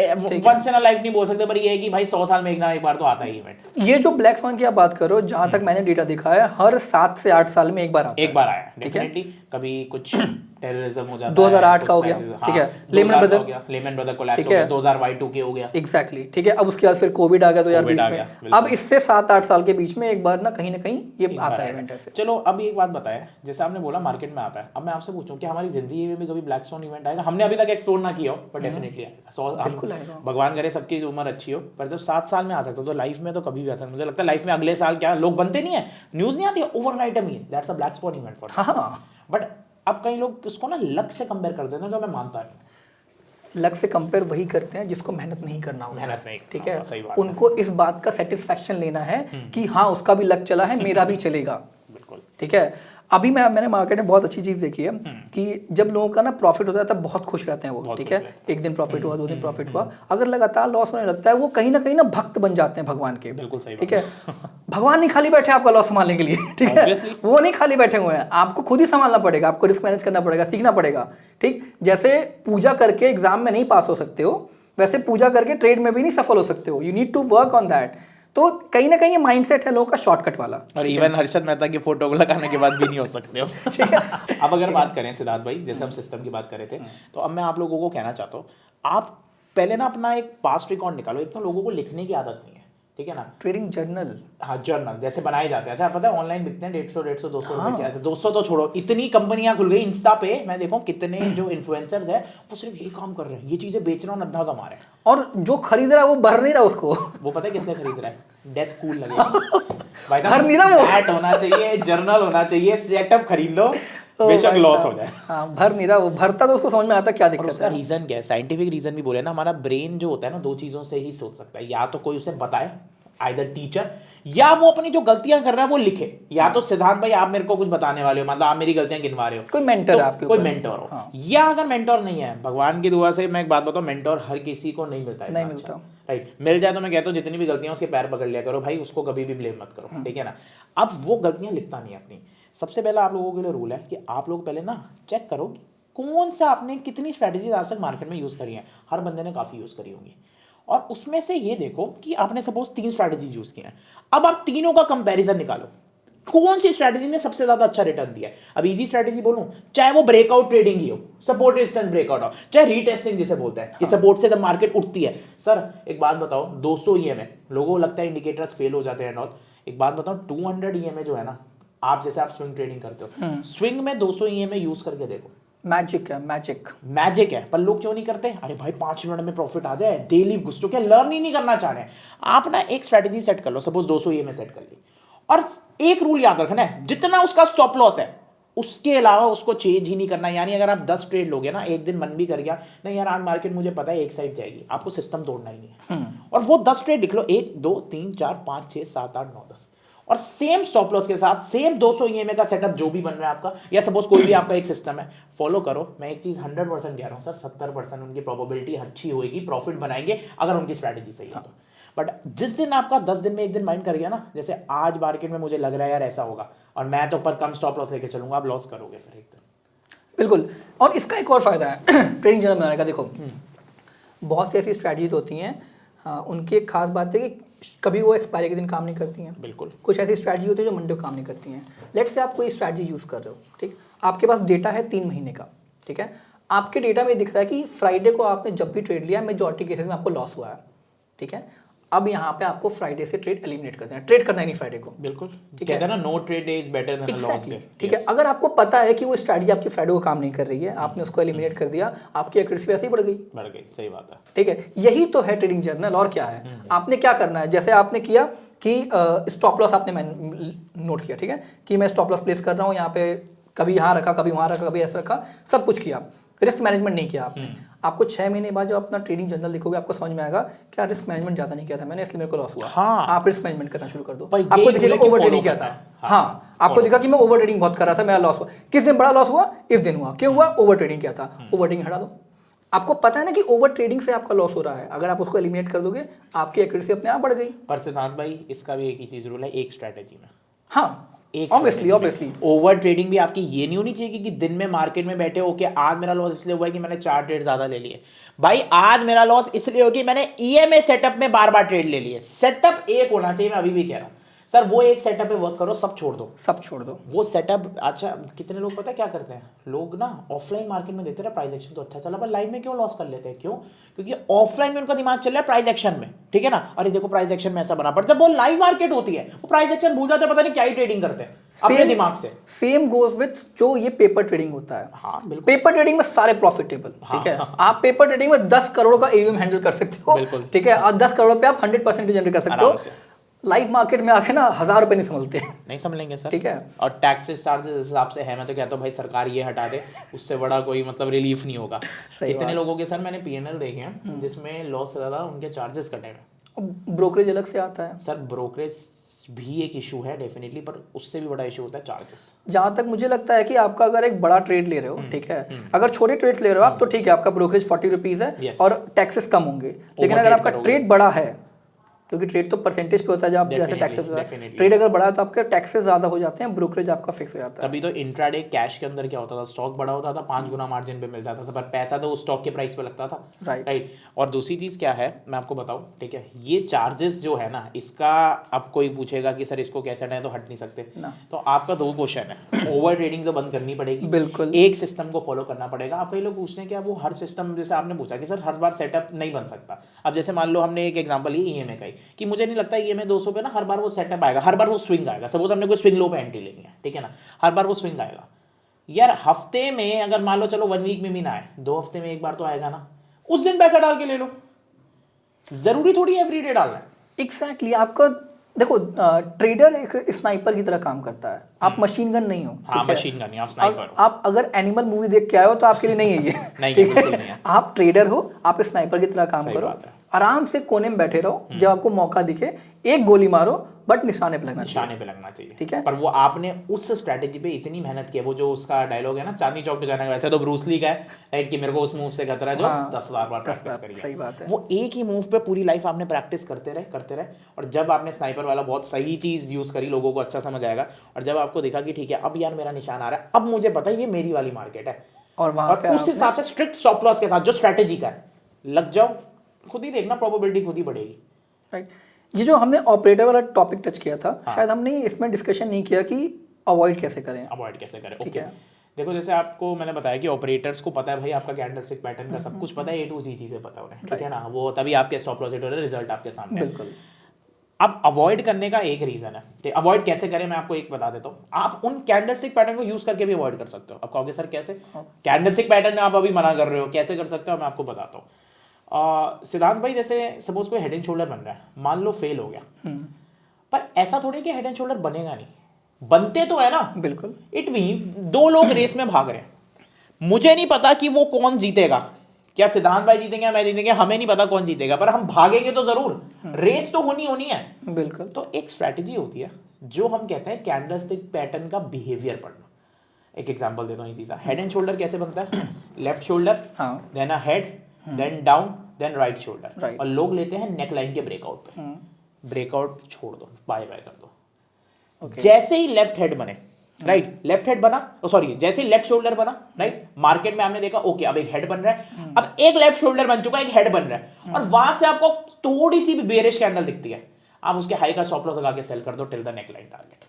वंस इन अ लाइफ नहीं बोल सकते, पर ये है कि भाई 100 साल में एक बार तो आता है इवेंट। ये जो ब्लैक स्वॉन की आप बात करो, जहां तक मैंने डेटा देखा है, हर 7 से 8 साल में एक बार आया डेफिनेटली। कभी कुछ टेररिज्म हो जाता है, 2008 का हो गया, ठीक है, लेमन ब्रदर कोलैप्स हो गया, 2000 हो गया, एग्जैक्टली, ठीक है। अब उसके बाद फिर कोविड आ गया 2020 में। अब इससे 7-8 साल के बीच में एक बार ना कहीं ये आता है इवेंट ऐसे। चलो अब एक बात बताया, जैसे आपने बोला मार्केट में आता है, अब मैं आपसे पूछूं कि हमारी जिंदगी में भी कभी ब्लैक स्वॉन इवेंट आएगा? हमने अभी तक एक्सप्लोर ना किया हो, पर डेफिनेटली आएगा। भगवान करे सबकी उम्र अच्छी हो, पर जब 7 साल में आ सकता है तो लाइफ में तो कभी भी आ सकता है। मुझे लगता है लाइफ में अगले साल क्या लोग बनते नहीं है, न्यूज नहीं आती है ओवरनाइट में, that's a black sworn event for. हाँ, बट अब कई लोग उसको ना लक से कंपेयर कर देते हैं, जो मैं मानता नहीं। लक से कंपेयर वही करते हैं जिसको मेहनत नहीं करना होता, मेहनत नहीं, ठीक है। सही बात, उनको इस बात का सेटिस्फैक्शन लेना है कि हाँ उसका भी लक चला है, मेरा भी चलेगा, बिल्कुल, ठीक है। अभी मैंने मार्केट में बहुत अच्छी चीज देखी है कि जब लोगों का ना प्रॉफिट होता है तब बहुत खुश रहते हैं वो, ठीक है। एक दिन प्रॉफिट हुआ, 2 दिन प्रॉफिट हुआ, अगर लगातार लॉस होने लगता है वो कहीं ना भक्त बन जाते हैं भगवान के, बिल्कुल सही, ठीक है। भगवान नहीं खाली बैठे आपका लॉस संभालने के लिए, ठीक है, वो नहीं खाली बैठे हुए हैं, आपको खुद ही संभालना पड़ेगा, आपको रिस्क मैनेज करना पड़ेगा, सीखना पड़ेगा, ठीक। जैसे पूजा करके एग्जाम में नहीं पास हो सकते हो, वैसे पूजा करके ट्रेड में भी नहीं सफल हो सकते हो, you need to work on that. तो कहीं ना कहीं ये माइंडसेट है लोगों का शॉर्टकट वाला, और इवन हर्षद मेहता की फोटो को लगाने के बाद भी नहीं हो सकते हो, ठीक है। अब अगर बात करें सिद्धार्थ भाई, जैसे हम सिस्टम की बात कर रहे थे, तो अब मैं आप लोगों को कहना चाहता हूँ, आप पहले ना अपना एक पास्ट रिकॉर्ड निकालो। एक तो लोगों को लिखने की आदत नहीं है, ठीक है ना, ट्रेडिंग जर्नल, हाँ, जर्नल जैसे बनाए जाते हैं। अच्छा पता है ऑनलाइन बिकते हैं 150, 200 रुपए के। 200 तो छोड़ो, इतनी कंपनियां खुल गई इंस्टा पे, मैं देखो कितने जो इन्फ्लुएंसर्स है वो सिर्फ ये काम कर रहे हैं, ये चीजें बेच रहे हैं, अद्धा कमा रहे हैं, और जो खरीद रहा है वो भर नहीं रहा उसको, वो पता है किसने खरीद रहा है, डेस्क कूल लगेगा भाई भर नहीं रहा, वो बैट होना चाहिए, जर्नल होना चाहिए, सेटअप खरीद लो, बेशक लॉस हो जाए। हाँ, भर नहीं रहा वो, भरता तो उसको समझ में आता क्या दिक्कत है। उसका रीजन क्या है, साइंटिफिक रीजन भी बोले ना, हमारा ब्रेन जो होता है ना 2 चीजों से ही सोच सकता है, या तो कोई उसे बताए, आइदर टीचर, या वो अपनी जो गलतियां कर रहा है वो लिखे, या तो सिद्धार्थ भाई आप मेरे को कुछ बताने वाले हो, मतलब आप मेरी गलतियां गिनवा रहे हो, कोई मेंटर है आपके कोई ऊपर, मेंटर हो, या अगर मेंटर नहीं है, भगवान की दुआ से मैं एक बात बताऊं, मेंटर हर किसी को नहीं मिलता है, नहीं मिलता, राइट। मिल जाए तो मैं कहता हूँ जितनी भी गलतियां उसके पैर पकड़ लिया करो भाई, उसको कभी भी ब्लेम मत करो, ठीक है ना। अब वो गलतियां लिखता नहीं अपनी। सबसे पहला आप लोगों के लिए रूल है कि आप लोग पहले ना चेक करो कि कौन सा आपने कितनी स्ट्रैटेजीज आज तक मार्केट में यूज करी है। हर बंदे ने काफी यूज करी होंगी, और उसमें से ये देखो कि आपने सपोज 3 स्ट्रैटेजीज यूज की हैं, अब आप तीनों का कंपैरिजन निकालो, कौन सी स्ट्रैटेजी ने सबसे ज्यादा अच्छा रिटर्न दिया है। अब इजी स्ट्रैटेजी बोलूं, चाहे वो ब्रेकआउट ट्रेडिंग ही हो, सपोर्ट रेजिस्टेंस ब्रेकआउट हो, चाहे रीटेस्टिंग जिसे बोलते हैं कि सपोर्ट से जब मार्केट उठती है। सर एक बात बताओ, 200 ईएमए लोगों को लगता है इंडिकेटर्स फेल हो जाते हैं एंड ऑल, एक बात बताओ 200 ईएमए जो है ना, आप जैसे आप स्विंग ट्रेडिंग करते हो, स्विंग में 200 ईएमए यूज करके देखो, मैजिक है, मैजिक है। पर लोग क्यों नहीं करते? अरे भाई 5 मिनट में प्रॉफिट आ जाए, डेली घुस चुके, लर्न ही नहीं करना चाह रहे हैं। आप ना एक स्ट्रेटेजी सेट कर लो, सपोज 200 ईएमए सेट कर ली, और एक रूल याद रखना है, जितना उसका स्टॉप लॉस है उसके अलावा उसको चेंज ही नहीं करना। यानी अगर आप 10 ट्रेड लोगे ना, एक दिन मन भी कर गया नहीं यार आज मार्केट मुझे पता है एक साइड जाएगी, आपको सिस्टम तोड़ना ही नहीं है, और वो 10 ट्रेड लिख लो, 1 2 3 4 5 6 7 8 9 10, और सेम स्टॉप लॉस के साथ सेम 200 ईएमए का सेटअप जो भी बन रहा है आपका, या सपोज कोई भी आपका एक सिस्टम है, फॉलो करो। मैं एक चीज 100% कह रहा हूं सर, 70% उनकी प्रोबेबिलिटी अच्छी होगी, प्रॉफिट बनाएंगे अगर उनकी स्ट्रैटेजी सही है तो। बट जिस दिन आपका 10 दिन में एक दिन माइंड कर गया ना, जैसे आज मार्केट में मुझे लग रहा है यार ऐसा होगा, और मैं तो ऊपर कम स्टॉप लॉस लेके चलूंगा, आप लॉस करोगे फिर एक दिन। बिल्कुल। और इसका एक और फायदा है ट्रेडिंग जर्नल बनाने का। देखो बहुत सी ऐसी स्ट्रैटेजीज होती हैं, उनकी एक खास बात है कि कभी वो एक्सपायरी के दिन काम नहीं करती हैं। बिल्कुल। कुछ ऐसी स्ट्रैटेजी होती है जो मंडे को काम नहीं करती हैं। लेट्स से आप कोई स्ट्रैटेजी यूज़ कर रहे हो, ठीक, आपके पास डेटा है 3 महीने का, ठीक है, आपके डेटा में दिख रहा है कि फ्राइडे को आपने जब भी ट्रेड लिया मेजॉरिटी केसेस में आपको लॉस हुआ है, ठीक है। अब यहाँ पे आपको फ्राइडे से ट्रेड एलिमिनेट करना है, ट्रेड करना ही नहीं फ्राइडे को। बिल्कुल, कहते हैं ना no trade day is better than a loss day. ठीक है, अगर आपको पता है कि वो स्ट्रैटेजी आपकी फ्राइडे को काम नहीं कर रही है, आपने उसको एलिमिनेट कर दिया, आपकी एक्यूरेसी वैसे ही बढ़ गई। सही बात है, ठीक है, यही तो है ट्रेडिंग जर्नल। और क्या है, आपने क्या करना है, जैसे आपने किया कि स्टॉप लॉस आपने नोट किया, ठीक है, कि मैं स्टॉप लॉस प्लेस कर रहा हूँ यहाँ पे, कभी यहाँ रखा, कभी वहाँ रखा, कभी ऐसा रखा, सब कुछ किया, रिस्क मैनेजमेंट नहीं किया आपने। आपको 6 महीने बाद जब अपना ट्रेडिंग जर्नल लिखोगे आपको समझ में आएगा क्या रिस्क मैनेजमेंट ज्यादा नहीं किया था मैंने, इसलिए मेरे को लॉस हुआ। हाँ। आप रिस्क मैनेजमेंट करना शुरू कर दो। आपको दिखेगा ओवर ट्रेडिंग किया था, हाँ, आपको दिखा कि मैं ओवर ट्रेडिंग बहुत कर रहा था, मेरा लॉस हुआ। किस दिन बड़ा लॉस हुआ? इस दिन हुआ। क्यों हुआ? ओवर ट्रेडिंग किया था। ओवर ट्रेडिंग हटा दो। आपको पता है ना कि ओवर ट्रेडिंग से आपका लॉस हो रहा है, अगर आप उसको एलिमिनेट कर दोगे आपकी एक्यूरेसी अपने आप बढ़ गई। पर सिद्धांत भाई इसका भी एक ही चीज रूल है, एक स्ट्रैटेजी में। हाँ एक ऑब्वियसली ओवर ट्रेडिंग भी आपकी ये नहीं होनी चाहिए कि दिन में मार्केट में बैठे हो कि आज मेरा लॉस इसलिए हुआ है कि मैंने 4 ट्रेड ज्यादा ले लिए। भाई आज मेरा लॉस इसलिए हो कि मैंने ईएमए सेटअप में बार बार ट्रेड ले लिए। सेटअप एक होना चाहिए, मैं अभी भी कह रहा हूं सर, वो एक सेटअप पे वर्क करो, सब छोड़ दो, सब छोड़ दो। वो सेटअप। अच्छा कितने लोग पता है क्या करते हैं, लोग ना ऑफलाइन मार्केट में देते रहे प्राइस एक्शन तो अच्छा चला, पर लाइव में क्यों लॉस कर लेते हैं? क्यों? क्योंकि ऑफलाइन में उनका दिमाग चल रहा है प्राइस एक्शन में, ठीक है ना, अरे देखो प्राइस एक्शन में ऐसा बना, पर जब वो लाइव मार्केट होती है वो प्राइस एक्शन भूल जाते हैं, पता नहीं क्या ही ट्रेडिंग करते हैं अपने दिमाग से। सेम गोज विथ जो ये पेपर ट्रेडिंग होता है। हाँ बिल्कुल, पेपर ट्रेडिंग में सारे प्रॉफिटेबल, ठीक है। आप पेपर ट्रेडिंग में 10 करोड़ का एयूएम हैंडल कर सकते हो, बिल्कुल, ठीक है, और 10 करोड़ पे आप 100% जनरेट कर सकते हो। लाइव मार्केट में आके ना 1000 रुपए नहीं समझते, नहीं समझेंगे सर, ठीक है। और टैक्सेस चार्जेस हिसाब से है, मैं तो कहता हूँ भाई सरकार ये हटा दे, उससे बड़ा कोई मतलब रिलीफ नहीं होगा। कितने लोगों के सर मैंने पीएनएल देखे हैं जिसमें लॉस से ज्यादा उनके चार्जेस कटे हुए। ब्रोकरेज अलग से आता है सर, ब्रोकरेज भी एक इशू है डेफिनेटली, पर उससे भी बड़ा इशू होता है चार्जेस। जहां तक मुझे लगता है कि आपका अगर एक बड़ा ट्रेड ले रहे हो, ठीक है, अगर छोटे ट्रेड्स ले रहे हो आप तो ठीक है, आपका ब्रोकरेज 40 रुपीज है और टैक्सेस कम होंगे। लेकिन अगर आपका ट्रेड बड़ा है, क्योंकि ट्रेड तो परसेंटेज पे होता है, जब आप जैसे टैक्सेस होता है, ट्रेड अगर बड़ा है तो आपके टैक्सेस ज्यादा हो जाते हैं, ब्रोकरेज आपका फिक्स हो जाता है। तभी तो इंट्राडे कैश के अंदर क्या होता था, स्टॉक बड़ा होता था, 5 गुना मार्जिन पे मिल जाता था, पर पैसा तो उस स्टॉक के प्राइस पे लगता था, राइट। और दूसरी चीज क्या है मैं आपको बताऊं, ठीक है, ये चार्जेस जो है ना, इसका अब कोई पूछेगा कि सर इसको कैसे हटाएं, तो हट नहीं सकते ना। तो आपका 2 क्वेश्चन है, ओवर ट्रेडिंग तो बंद करनी पड़ेगी, बिल्कुल, एक सिस्टम को फॉलो करना पड़ेगा। आप कई लोग पूछते हैं कि वो हर सिस्टम, जैसे आपने पूछा कि सर हर बार सेटअप नहीं बन सकता। अब जैसे मान लो हमने एक एग्जांपल ली ईएमए का ही, कि मुझे नहीं लगता ईएमए 200 पे ना हर बार वो सेटअप आएगा, हर बार वो स्विंग आएगा। सपोज हमने कोई स्विंग लो पे एंट्री लेनी है, ठीक है ना, हर बार वो स्विंग आएगा। यार हफ्ते में अगर मान लो चलो 1 वीक में भी ना आए, 2 हफ्ते में एक बार तो आएगा ना, उस दिन पैसा डाल के ले लो, जरूरी थोड़ी एवरीडे डालना है। एग्जैक्टली आपका देखो, ट्रेडर एक स्नाइपर की तरह काम करता है, आप मशीन गन नहीं हो। हाँ, मशीन गन नहीं, आप स्नाइपर हो। आप अगर एनिमल मूवी देख के आए हो तो आपके लिए नहीं है ये नहीं, बिल्कुल नहीं है। आप ट्रेडर हो, आप स्नाइपर की तरह काम करो, आराम से कोने में बैठे रहो, जब आपको मौका दिखे एक गोली मारो, बट निशाने पे लगना चाहिए, ठीक है। पर वो आपने उस स्ट्रैटेजी पे इतनी मेहनत की है, वो जो उसका डायलॉग है ना चांदनी चौक पे जाने का, वैसे तो ब्रूस ली का है, राइट, कि मेरे को उस मूव से खतरा है जो 10,000 बार प्रैक्टिस करी है। सही बात है। वो एक ही मूव पे पूरी लाइफ आपने प्रैक्टिस करते रहे, और जब आपने स्नाइपर वाला बहुत सही चीज यूज करी, लोगों को अच्छा समझ आएगा, और जब आपको देखा कि ठीक है अब यार मेरा निशान आ रहा है, अब मुझे पता है ये मेरी वाली मार्केट है, और वहां पे उस हिसाब से स्ट्रिक्ट स्टॉप लॉस के साथ जो स्ट्रैटेजी का है लग जाओ, खुद ही देखना प्रोबेबिलिटी खुद ही बढ़ेगी, राइट। ये जो हमने ऑपरेटर वाला टॉपिक टच किया था, शायद हमने इसमें डिस्कशन नहीं किया कि अवॉइड कैसे करें। ओके। देखो जैसे आपको मैंने बताया कि ऑपरेटर्स को पता है भाई आपका कैंडलस्टिक पैटर्न का सब कुछ पता है, A to Z चीजें पता है उन्हें, ठीक है ना, वो तभी आपके स्टॉप लॉस हिट हो रहे हैं, रिजल्ट आपके सामने। बिल्कुल। अब अवॉइड करने का एक रीजन है, अवॉइड कैसे करें मैं आपको एक बता देता हूँ। आप उन कैंडलस्टिक पैटर्न को यूज करके भी अवॉइड कर सकते हो। आप कहोगे सर कैसे, कैंडलस्टिक पैटर्न में आप अभी मना कर रहे हो, कैसे कर सकते हो, मैं आपको बताता हूँ। सिद्धांत भाई जैसे सपोज कोई हेड एंड शोल्डर बन रहा है, मान लो फेल हो गया, पर ऐसा थोड़ी कि हेड एंड शोल्डर बनेगा नहीं, बनते तो है ना, बिल्कुल। इट मींस 2 लोग रेस में भाग रहे हैं, मुझे नहीं पता कि वो कौन जीतेगा, क्या सिद्धांत भाई जीतेंगे, मैं जीतेंगे, हमें नहीं पता कौन जीतेगा, पर हम भागेंगे तो जरूर, रेस तो होनी है। बिल्कुल। तो एक स्ट्रैटेजी होती है जो हम कहते हैं कैंडलस्टिक पैटर्न का बिहेवियर पढ़ना। एक एग्जांपल देता हूँ इसी सा। हेड एंड शोल्डर कैसे बनता है, left shoulder, then a head, then down, then right shoulder, और लोग लेते हैं नेकलाइन के ब्रेकआउट पे, ब्रेकआउट छोड़ दो, बाय बाय कर दो। जैसे ही लेफ्ट हेड बने, राइट, लेफ्ट हेड बना, सॉरी जैसे ही लेफ्ट शोल्डर बना, राइट, मार्केट में आपने देखा ओके अब एक हेड बन रहा है, अब एक लेफ्ट शोल्डर बन चुका है, एक हेड बन रहा है, और वहां से आपको थोड़ी सी भी बेरिश कैंडल दिखती है, आप उसके हाई का स्टॉप लॉस लगा के सेल कर दो till the neckline target.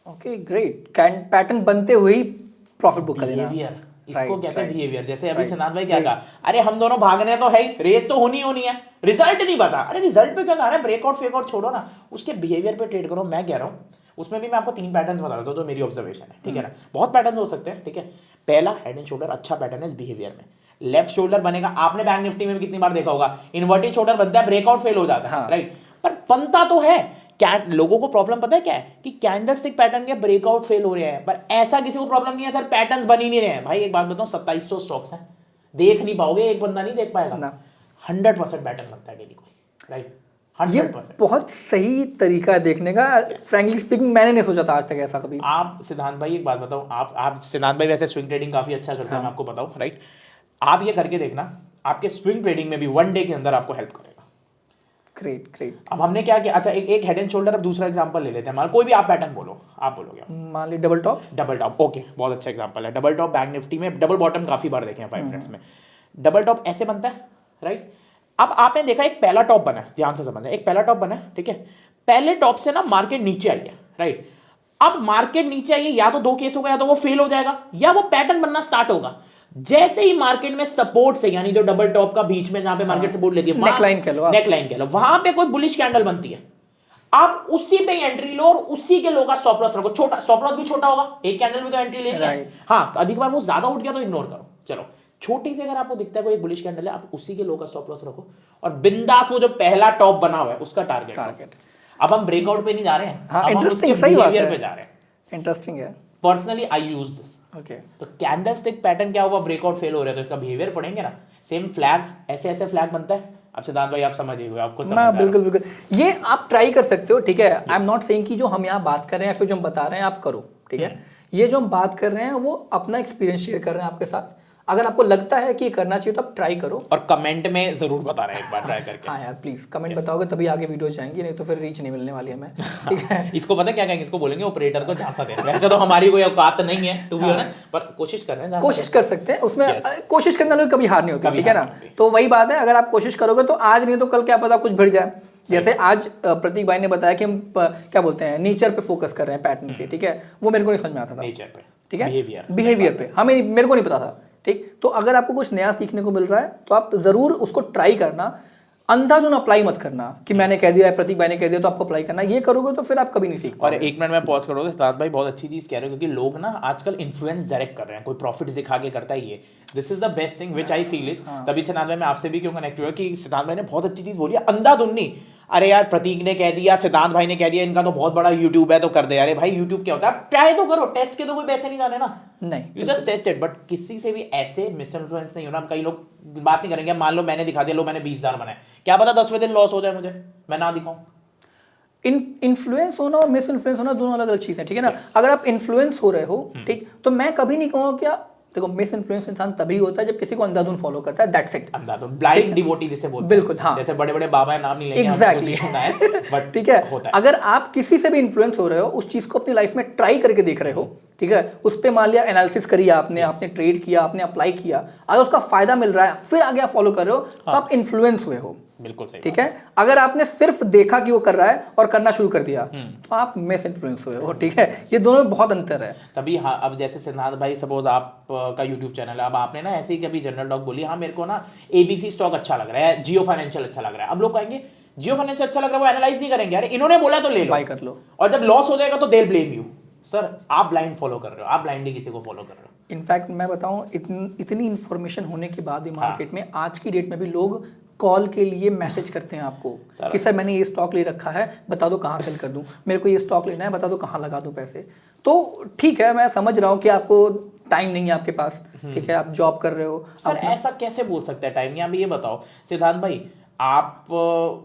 Okay great, pattern बनते हुए ही प्रॉफिट बुक कर देना। बिहेवियर, इसको कहते हैं बिहेवियर। जैसे अभी सिद्धांत भाई क्या कहा, अरे हम दोनों भागने तो है ही, रेस तो होनी है, रिजल्ट नहीं पता, अरे रिजल्ट पे क्या कहा है, ब्रेकआउट फेकआउट छोड़ो ना, उसके बिहेवियर पे ट्रेड करो। मैं कह रहा हूँ उसमें भी मैं आपको 3 पैटर्न्स बता देता हूँ जो मेरी ऑब्जर्वेशन है, ठीक है ना, बहुत पैटर्न हो सकते हैं, ठीक है। पहला, हेड एंड शोल्डर अच्छा पैटर्न है इस बिहेवियर में, लेफ्ट शोल्डर बनेगा, आपने बैंक निफ्टी में भी कितनी बार देखा होगा, इन्वर्टेड शोल्डर बनता है, ब्रेकआउट फेल हो जाता है, राइट, पर बनता तो है। क्या लोगों को प्रॉब्लम पता है क्या है, कि कैंडलस्टिक पैटर्न के ब्रेकआउट फेल हो रहे हैं, पर ऐसा किसी को प्रॉब्लम नहीं है सर पैटर्न्स बन ही नहीं रहे हैं। भाई एक बात बताऊं, 2700 स्टॉक्स हैं, देख नहीं पाओगे, एक बंदा नहीं देख पाएगा, 100% पैटर्न बनता है डेली कोई, राइट, 100%। बहुत सही तरीका है देखने का, फ्रैंकली स्पीकिंग मैंने नहीं सोचा था आज तक ऐसा कभी। आप सिद्धांत भाई एक बात बताओ, आप सिद्धांत भाई वैसे स्विंग ट्रेडिंग काफी अच्छा करते हैं, मैं आपको बताऊं, राइट, आप ये करके देखना, आपके स्विंग ट्रेडिंग में भी 1 डे के अंदर आपको हेल्प करेगा। Great great. अब हमने क्या किया, अच्छा एक हेड एंड शोल्डर, अब दूसरा एग्जांपल ले लेते हैं हमारा, कोई भी आप पैटर्न बोलो, आप बोलोगे मान ली double top. Double top, okay बहुत अच्छा एग्जांपल है। डबल टॉप बैंक निफ्टी में डबल बॉटम काफी बार देखे हैं 5 मिनट्स में। डबल टॉप ऐसे बनता है, राइट। अब आपने देखा एक पहला टॉप बना है, ध्यान से समझना, एक पहला टॉप बना है, ठीक है। पहले टॉप से ना मार्केट नीचे आई है, राइट। अब मार्केट नीचे आई है, या तो 2 केस होगा, या तो वो फेल हो जाएगा या वो पैटर्न बनना स्टार्ट होगा। जैसे ही मार्केट में सपोर्ट से, यानी जो डबल टॉप का बीच में जहां पे मार्केट सपोर्ट लेती है, नेकलाइन कह लो, नेकलाइन कह लो, वहां पे कोई बुलिश कैंडल बनती है, आप उसी पे एंट्री लो और उसी के लो का स्टॉप लॉस रखो। छोटा स्टॉप लॉस भी छोटा होगा, एक कैंडल में तो एंट्री लेनी है। हाँ, अधिक बार वो ज्यादा उठ गया तो इग्नोर करो, चलो छोटी से अगर आपको दिखता है कोई बुलिश कैंडल है, आप उसी के लो का स्टॉप लॉस रखो और बिंदास वो जो पहला टॉप बना हुआ है उसका टारगेट। अब हम ब्रेकआउट पे नहीं जा रहे हैं, हाँ, अब हम इंटरेस्टिंग, उसके सही बात बिहेवियर है, पे जा रहे हैं। इंटरेस्टिंग है। Personally I use this, okay. तो कैंडलस्टिक पैटर्न क्या हुआ, ब्रेकआउट फेल हो रहा है तो इसका बिहेवियर पढ़ेंगे ना। सेम फ्लैग, ऐसे ऐसे फ्लैग बनता है। अब सिद्धांत भाई आप समझिए, आपको समझ आ रहा है। बिल्कुल बिल्कुल, ये आप ट्राई कर सकते हो, ठीक है। आई एम नॉट सेइंग कि जो हम यहाँ बात कर रहे हैं, फिर जो हम बता रहे हैं आप करो, ठीक है। ये जो हम बात कर रहे हैं वो अपना एक्सपीरियंस शेयर कर रहे हैं आपके साथ। अगर आपको लगता है कि करना चाहिए तो आप ट्राई करो, और कमेंट में जरूर बता रहे हैं एक बार ट्राई करके। हाँ यार प्लीज कमेंट बताओगे तभी आगे वीडियो जाएंगी, नहीं तो फिर रीच नहीं मिलने वाली हमें, ठीक है। इसको पता है क्या कहेंगे, इसको बोलेंगे ऑपरेटर को झांसा दे। वैसे तो हमारी कोई औकात नहीं है टू बी ऑनेस्ट, पर कोशिश कर रहे हैं, कोशिश कर सकते हैं उसमें। कोशिश करने वालों की कभी हार नहीं होती, ठीक है ना। तो वही बात है, अगर आप कोशिश करोगे तो आज नहीं तो कल क्या पता कुछ बढ़ जाए। जैसे आज प्रतीक भाई ने बताया कि हम क्या बोलते हैं, नेचर पे फोकस कर रहे हैं पैटर्न के, ठीक है। वो मेरे को नहीं समझ में आता था, नेचर पे, ठीक है, बिहेवियर पे हमें मेरे को नहीं पता था, ठीक। तो अगर आपको कुछ नया सीखने को मिल रहा है तो आप जरूर उसको ट्राई करना। अंधाधुन अप्लाई मत करना कि मैंने कह दिया है, प्रतीक भाई ने कह दिया तो आपको अप्लाई करना। ये करोगे तो फिर आप कभी नहीं सीख पाओगे। और एक मिनट में पॉज करोगे, सिद्धार्थ भाई बहुत अच्छी चीज कह रहे हो, क्योंकि लोग ना आजकल इन्फ्लुएंस डायरेक्ट कर रहे हैं, कोई प्रॉफिट दिखा के करता है ये। This is the best thing which I feel is. तभी सिद्धार्थ भाई मैं आपसे भी क्यों कनेक्ट हुआ कि सिद्धार्थ भाई ने बहुत अच्छी चीज बोली है, अंधाधुन नहीं। अरे यार प्रतीक ने कह दिया, सिद्धांत भाई ने कह दिया, इनका तो बहुत बड़ा यूट्यूब है तो कर दे। अरे भाई यूट्यूब क्या होता है, आप ट्राई तो करो, टेस्ट के तो कोई पैसे नहीं जाने ना, नहीं, you just test it. But किसी से भी ऐसे मिस इन्फ्लुएंस नहीं होना। कई लोग बात नहीं करेंगे, मान लो मैंने दिखा दिया, लो मैंने 20,000 बनाए, क्या पता 10वें दिन लॉस हो जाए मुझे, मैं ना दिखाऊं। इन्फ्लुएंस होना और मिस इन्फ्लुएंस होना दोनों अलग अलग चीज़ है, ठीक है ना। अगर आप इन्फ्लुएंस हो रहे हो, ठीक, तो मैं कभी नहीं कहूँगा क्या, देखो मिस इन्फ्लुएंस इंसान तभी होता है जब किसी को अंधाधुन फॉलो करता है, that's it. Andhadhun, blind devotee जिसे बोलते हैं। बिल्कुल, हाँ। जैसे बड़े बड़े बाबा नाम नहीं लेंगे, एग्जैक्टली, बट ठीक है। होता है। अगर आप किसी से भी इन्फ्लुएंस हो रहे हो, उस चीज को अपनी लाइफ में ट्राई करके देख रहे हो, ठीक है, उस पे मान लिया एनालिसिस करी आपने, आपने ट्रेड किया, आपने अप्लाई किया, अगर उसका फायदा मिल रहा है फिर आगे आप फॉलो कर रहे हो तो आप इन्फ्लुएंस हुए हो, बिल्कुल सही, ठीक है। अगर आपने सिर्फ देखा कि वो कर रहा है और करना शुरू कर दिया तो आप मिस इन्फ्लुएंस हुए हो, ठीक है। ये दोनों में बहुत अंतर है। तभी हाँ, अब जैसे सिद्धांत भाई सपोज आप का यूट्यूब चैनल है, अब आपने ना ऐसे ही कभी जनरल टॉक बोली, हाँ मेरे को ना एबीसी स्टॉक अच्छा लग रहा है, जियो फाइनेंशियल अच्छा लग रहा है। अब लोग कहेंगे जियो फाइनेंशियल अच्छा लग रहा है, वो एनालाइज नहीं करेंगे, अरे इन्होंने बोला तो ले लो, बाय कर लो, और जब लॉस हो जाएगा तो दे ब्लेम यू। सर आप ब्लाइंड फॉलो कर रहे हो, आप ब्लाइंडली किसी को फॉलो कर रहे हो। इनफैक्ट मैं बताऊं, इतनी इन्फॉर्मेशन होने के बाद भी मार्केट में आज की डेट में भी लोग कॉल के लिए मैसेज करते हैं आपको कि सर मैंने ये स्टॉक ले रखा है, बता दो कहाँ सेल कर दूं, मेरे को ये स्टॉक लेना है, बता दो कहाँ लगा दूं पैसे। तो ठीक है, मैं समझ रहा हूँ कि आपको टाइम नहीं है आपके पास, ठीक है, आप जॉब कर रहे हो। सर ऐसा कैसे बोल सकते हैं टाइम नहीं? आप ये बताओ सिद्धांत भाई, आप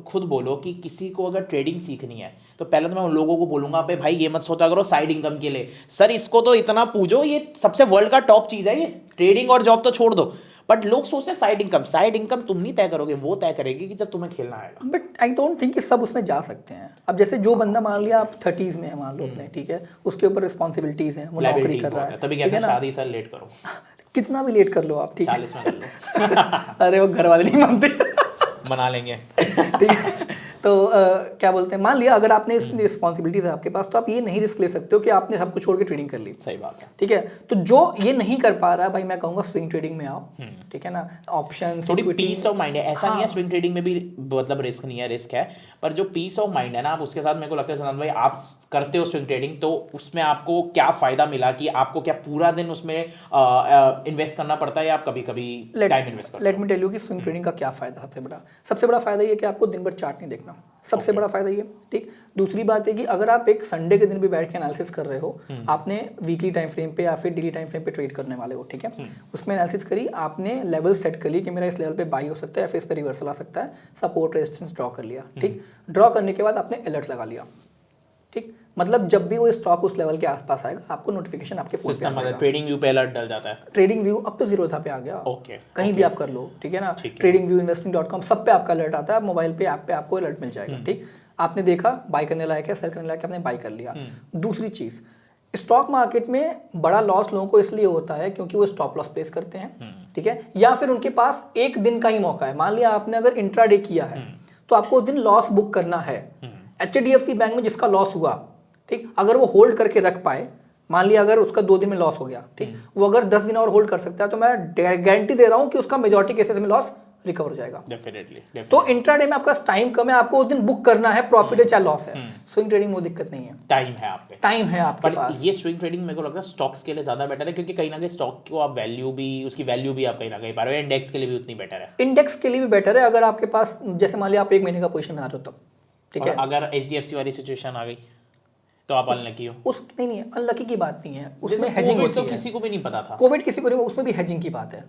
खुद बोलो कि किसी को अगर ट्रेडिंग सीखनी है तो पहले तो मैं उन लोगों को बोलूंगा भाई ये मत सोचा करो साइड इनकम के लिए, सर इसको तो इतना पूछो, ये सबसे वर्ल्ड का टॉप चीज है, ये ट्रेडिंग और जॉब तो छोड़ दो। बट लोग सोचते हैं साइड इनकम तुम नहीं तय करोगे, वो तय करेगी कि जब तुम्हें खेलना आएगा। बट आई डोंट थिंक कि सब उसमें जा सकते हैं। अब जैसे जो बंदा मान लिया आप 30s में है मान लो अपने, ठीक है, उसके ऊपर रिस्पॉन्सिबिलिटीज हैं, वो नौकरी कर रहा है, तभी कहते हैं शादी सर लेट करो, कितना भी लेट कर लो आप, ठीक है, 40 में कर लो। अरे वो घर वाले नहीं मानते, मना लेंगे, ठीक है। तो क्या बोलते हैं, मान लिया अगर आपने इसमें रिस्पॉन्सिबिलिटीज है आपके पास, तो आप ये नहीं रिस्क ले सकते हो कि आपने सब कुछ छोड़ के ट्रेडिंग कर ली। सही बात है, ठीक है। तो जो ये नहीं कर पा रहा है भाई, मैं कहूँगा स्विंग ट्रेडिंग में आओ, ठीक है ना, ऑप्शन थोड़ी पीस ऑफ माइंड है। ऐसा नहीं है स्विंग ट्रेडिंग में भी मतलब रिस्क नहीं है, रिस्क है, पर जो पीस ऑफ माइंड है ना, आप उसके साथ, मेरे को लगता है सनत भाई आप करते हो स्विंग ट्रेडिंग, तो उसमें आपको क्या फायदा मिला कि आपको क्या पूरा दिन उसमें इन्वेस्ट करना पड़ता है या आप कभी कभी टाइम इन्वेस्ट करते हो? लेट मी टेल यू कि स्विंग ट्रेडिंग का क्या फायदा, सबसे बड़ा फायदा ये कि आपको दिन भर चार्ट नहीं देखना, सबसे बड़ा फायदा ये, ठीक। दूसरी बात है कि अगर आप एक संडे के दिन भी बैठ के एनालिसिस कर रहे हो, आपने वीकली टाइम फ्रेम पे या फिर डेली टाइम फ्रेम पे ट्रेड करने वाले हो, ठीक है, उसमें एनालिसिस करी आपने, लेवल सेट कर ली कि मेरा इस लेवल पे बाई हो सकता है या फिर इस पे रिवर्सल आ सकता है, सपोर्ट रेजिस्टेंस ड्रॉ कर लिया, ठीक। ड्रॉ करने के बाद आपने अलर्ट लगा लिया, ठीक। मतलब जब भी वो स्टॉक उस लेवल के आसपास आएगा आपको नोटिफिकेशन आपके फोन पे आ सिस्टम जाएगा। मतलब ट्रेडिंग व्यू पे अलर्ट डल जाता है। ट्रेडिंग व्यू अब तो जीरोधा पे आ गया, ओके, कहीं भी आप कर लो, ठीक है ना, ट्रेडिंग व्यू, investing.com सब पे आपका अलर्ट आता है, मोबाइल पे ऐप पे आपको अलर्ट मिल जाएगा। ठीक, आपने देखा बाय करने लायक है, सेल करने लायक है, आपने बाय कर लिया। दूसरी चीज, स्टॉक मार्केट में बड़ा लॉस लोगों को इसलिए होता है क्योंकि वो स्टॉप लॉस प्लेस करते हैं, ठीक है, या फिर उनके पास एक दिन का ही मौका है। मान लिया आपने अगर इंट्राडे किया है तो आपको उस दिन लॉस बुक करना है। HDFC बैंक में जिसका लॉस हुआ, ठीक, अगर वो होल्ड करके रख पाए, मान लिया अगर उसका 2 दिन में लॉस हो गया, ठीक, वो अगर 10 दिन और होल्ड कर सकता है तो मैं गारंटी दे रहा हूं कि उसका मेजॉरिटी केसेस में लॉस रिकवर हो जाएगा। डेफिनेटली। तो इंट्राडे में आपका टाइम कम है, आपको उस दिन बुक करना है, प्रॉफिट है चाहे लॉस है। स्विंग ट्रेडिंग में वो दिक्कत नहीं है, टाइम है आप पे, टाइम है आपके पर पास। ये स्विंग ट्रेडिंग मेरे को लगता है स्टॉक्स के लिए ज्यादा बेटर है, क्योंकि कहीं ना कहीं स्टॉक को आप वैल्यू भी, उसकी वैल्यू भी आप कहीं ना कहीं पा रहे हो, इंडेक्स के लिए भी उतनी बेटर है। इंडेक्स के लिए भी बेटर है अगर आपके पास, जैसे मान लिया आप 1 महीने का पोजीशन बना रहे हो तब, ठीक है, अगर HDFC वाली सिचुएशन आ गई तो आप अनलकी हो। उस नहीं अनलकी की बात नहीं है, उसमें जैसे हेजिंग कोविड होती तो है। किसी को भी नहीं पता था। कोविड किसी को नहीं, उसमें भी हेजिंग की बात है,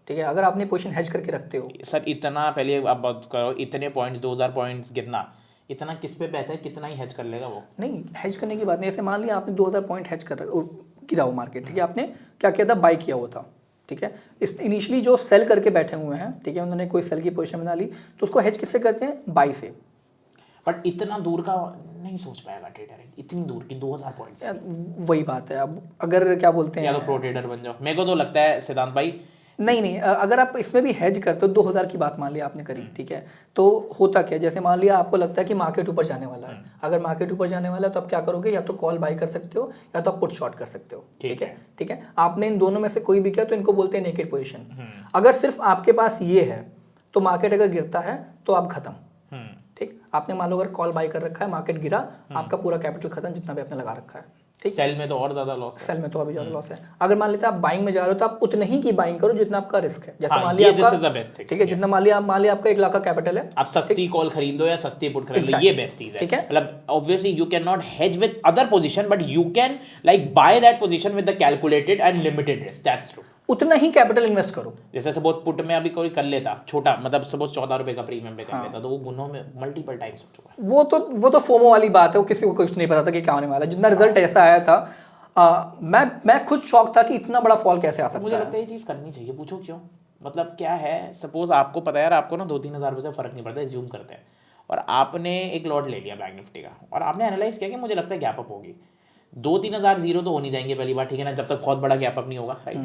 ठीक है, अगर आपने पोजीशन हेज करके रखते हो। सर इतना पहले आप बात करो, इतने पॉइंट्स 2000 पॉइंट्स गिरना, इतना किस पे पैसा है, कितना ही हेज कर लेगा वो। नहीं, हेज करने की बात नहीं, ऐसे मान लिया आपने 2000 पॉइंट हेज कर गिरा हो मार्केट, ठीक है, आपने क्या किया था, बाई किया हुआ था, ठीक है, इस इनिशियली जो सेल करके बैठे हुए हैं, ठीक है, उन्होंने कोई सेल की पोजीशन बना ली, तो उसको हेज किससे करते हैं, बाई से। बट इतना दूर का नहीं सोच पाएगा ट्रेडर, इतनी दूर की 2000 पॉइंट्स। वही बात है, अब अगर क्या बोलते हैं, या तो प्रो ट्रेडर बन जाओ। मेरे को तो लगता है सिद्धांत भाई, नहीं, अगर आप इसमें भी हेज करते हो, 2000 की बात मान लिया आपने करी, ठीक है, तो होता क्या, जैसे मान लिया आपको लगता है कि मार्केट ऊपर जाने वाला है, अगर मार्केट ऊपर जाने वाला है तो आप क्या करोगे, या तो कॉल बाई कर सकते हो या तो आप पुट शॉर्ट कर सकते हो, ठीक है, ठीक है, आपने इन दोनों में से कोई भी किया तो इनको बोलते हैं नेकेड पोजीशन। अगर सिर्फ आपके पास ये है तो मार्केट अगर गिरता है तो आप खत्म, ठीक, आपने मान लो अगर कॉल बाई कर रखा है, मार्केट गिरा, आपका पूरा कैपिटल खत्म जितना भी आपने लगा रखा है, ठीक। सेल में तो और ज्यादा लॉस है। सेल में तो अभी ज्यादा लॉस है। अगर मान लेते हैं आप बाइंग में जा रहे हो तो आप उतने ही की बाइंग करो जितना आपका रिस्क है। जैसे मान लिया आपका, ठीक है, जितना मान लिया आपका 1 लाख का कैपिटल है, आप सस्ती कॉल खरीद लो या सस्ती पुट खरीद लो, ये बेस्ट चीज है, ठीक है, मतलब obviously you can not hedge with other position, but you can like by that position with the calculated and limited risk, that's true. उतना ही कैपिटल इन्वेस्ट करो। जैसे सपोज पुट में अभी कोई कर लेता छोटा, मतलब सपोज 14 रुपए का प्रीमियम पे कर लेता, तो वो गुनों में मल्टीपल टाइम्स हो चुका है। वो तो फोमो वाली बात है, वो किसी को कुछ नहीं पता था कि क्या होने वाला है। जितना रिजल्ट ऐसा आया था, मैं खुद शॉक था कि इतना बड़ा फॉल कैसे आ सकता है। मुझे लगता है ये चीज करनी चाहिए। पूछो क्यों, मतलब क्या है, सपोज आपको पता है यार, आपको ना 2-3 हज़ार रुपये से फर्क नहीं पड़ता, एज्यूम करते हैं, और आपने एक लॉट ले लिया बैंक निफ्टी का, और आपने एनालाइज किया कि मुझे लगता है गैप अप होगी, 2-3 हज़ार जीरो तो हो नहीं जाएंगे पहली बार, ठीक है ना, जब तक बहुत बड़ा गैप अप नहीं होगा, राइट।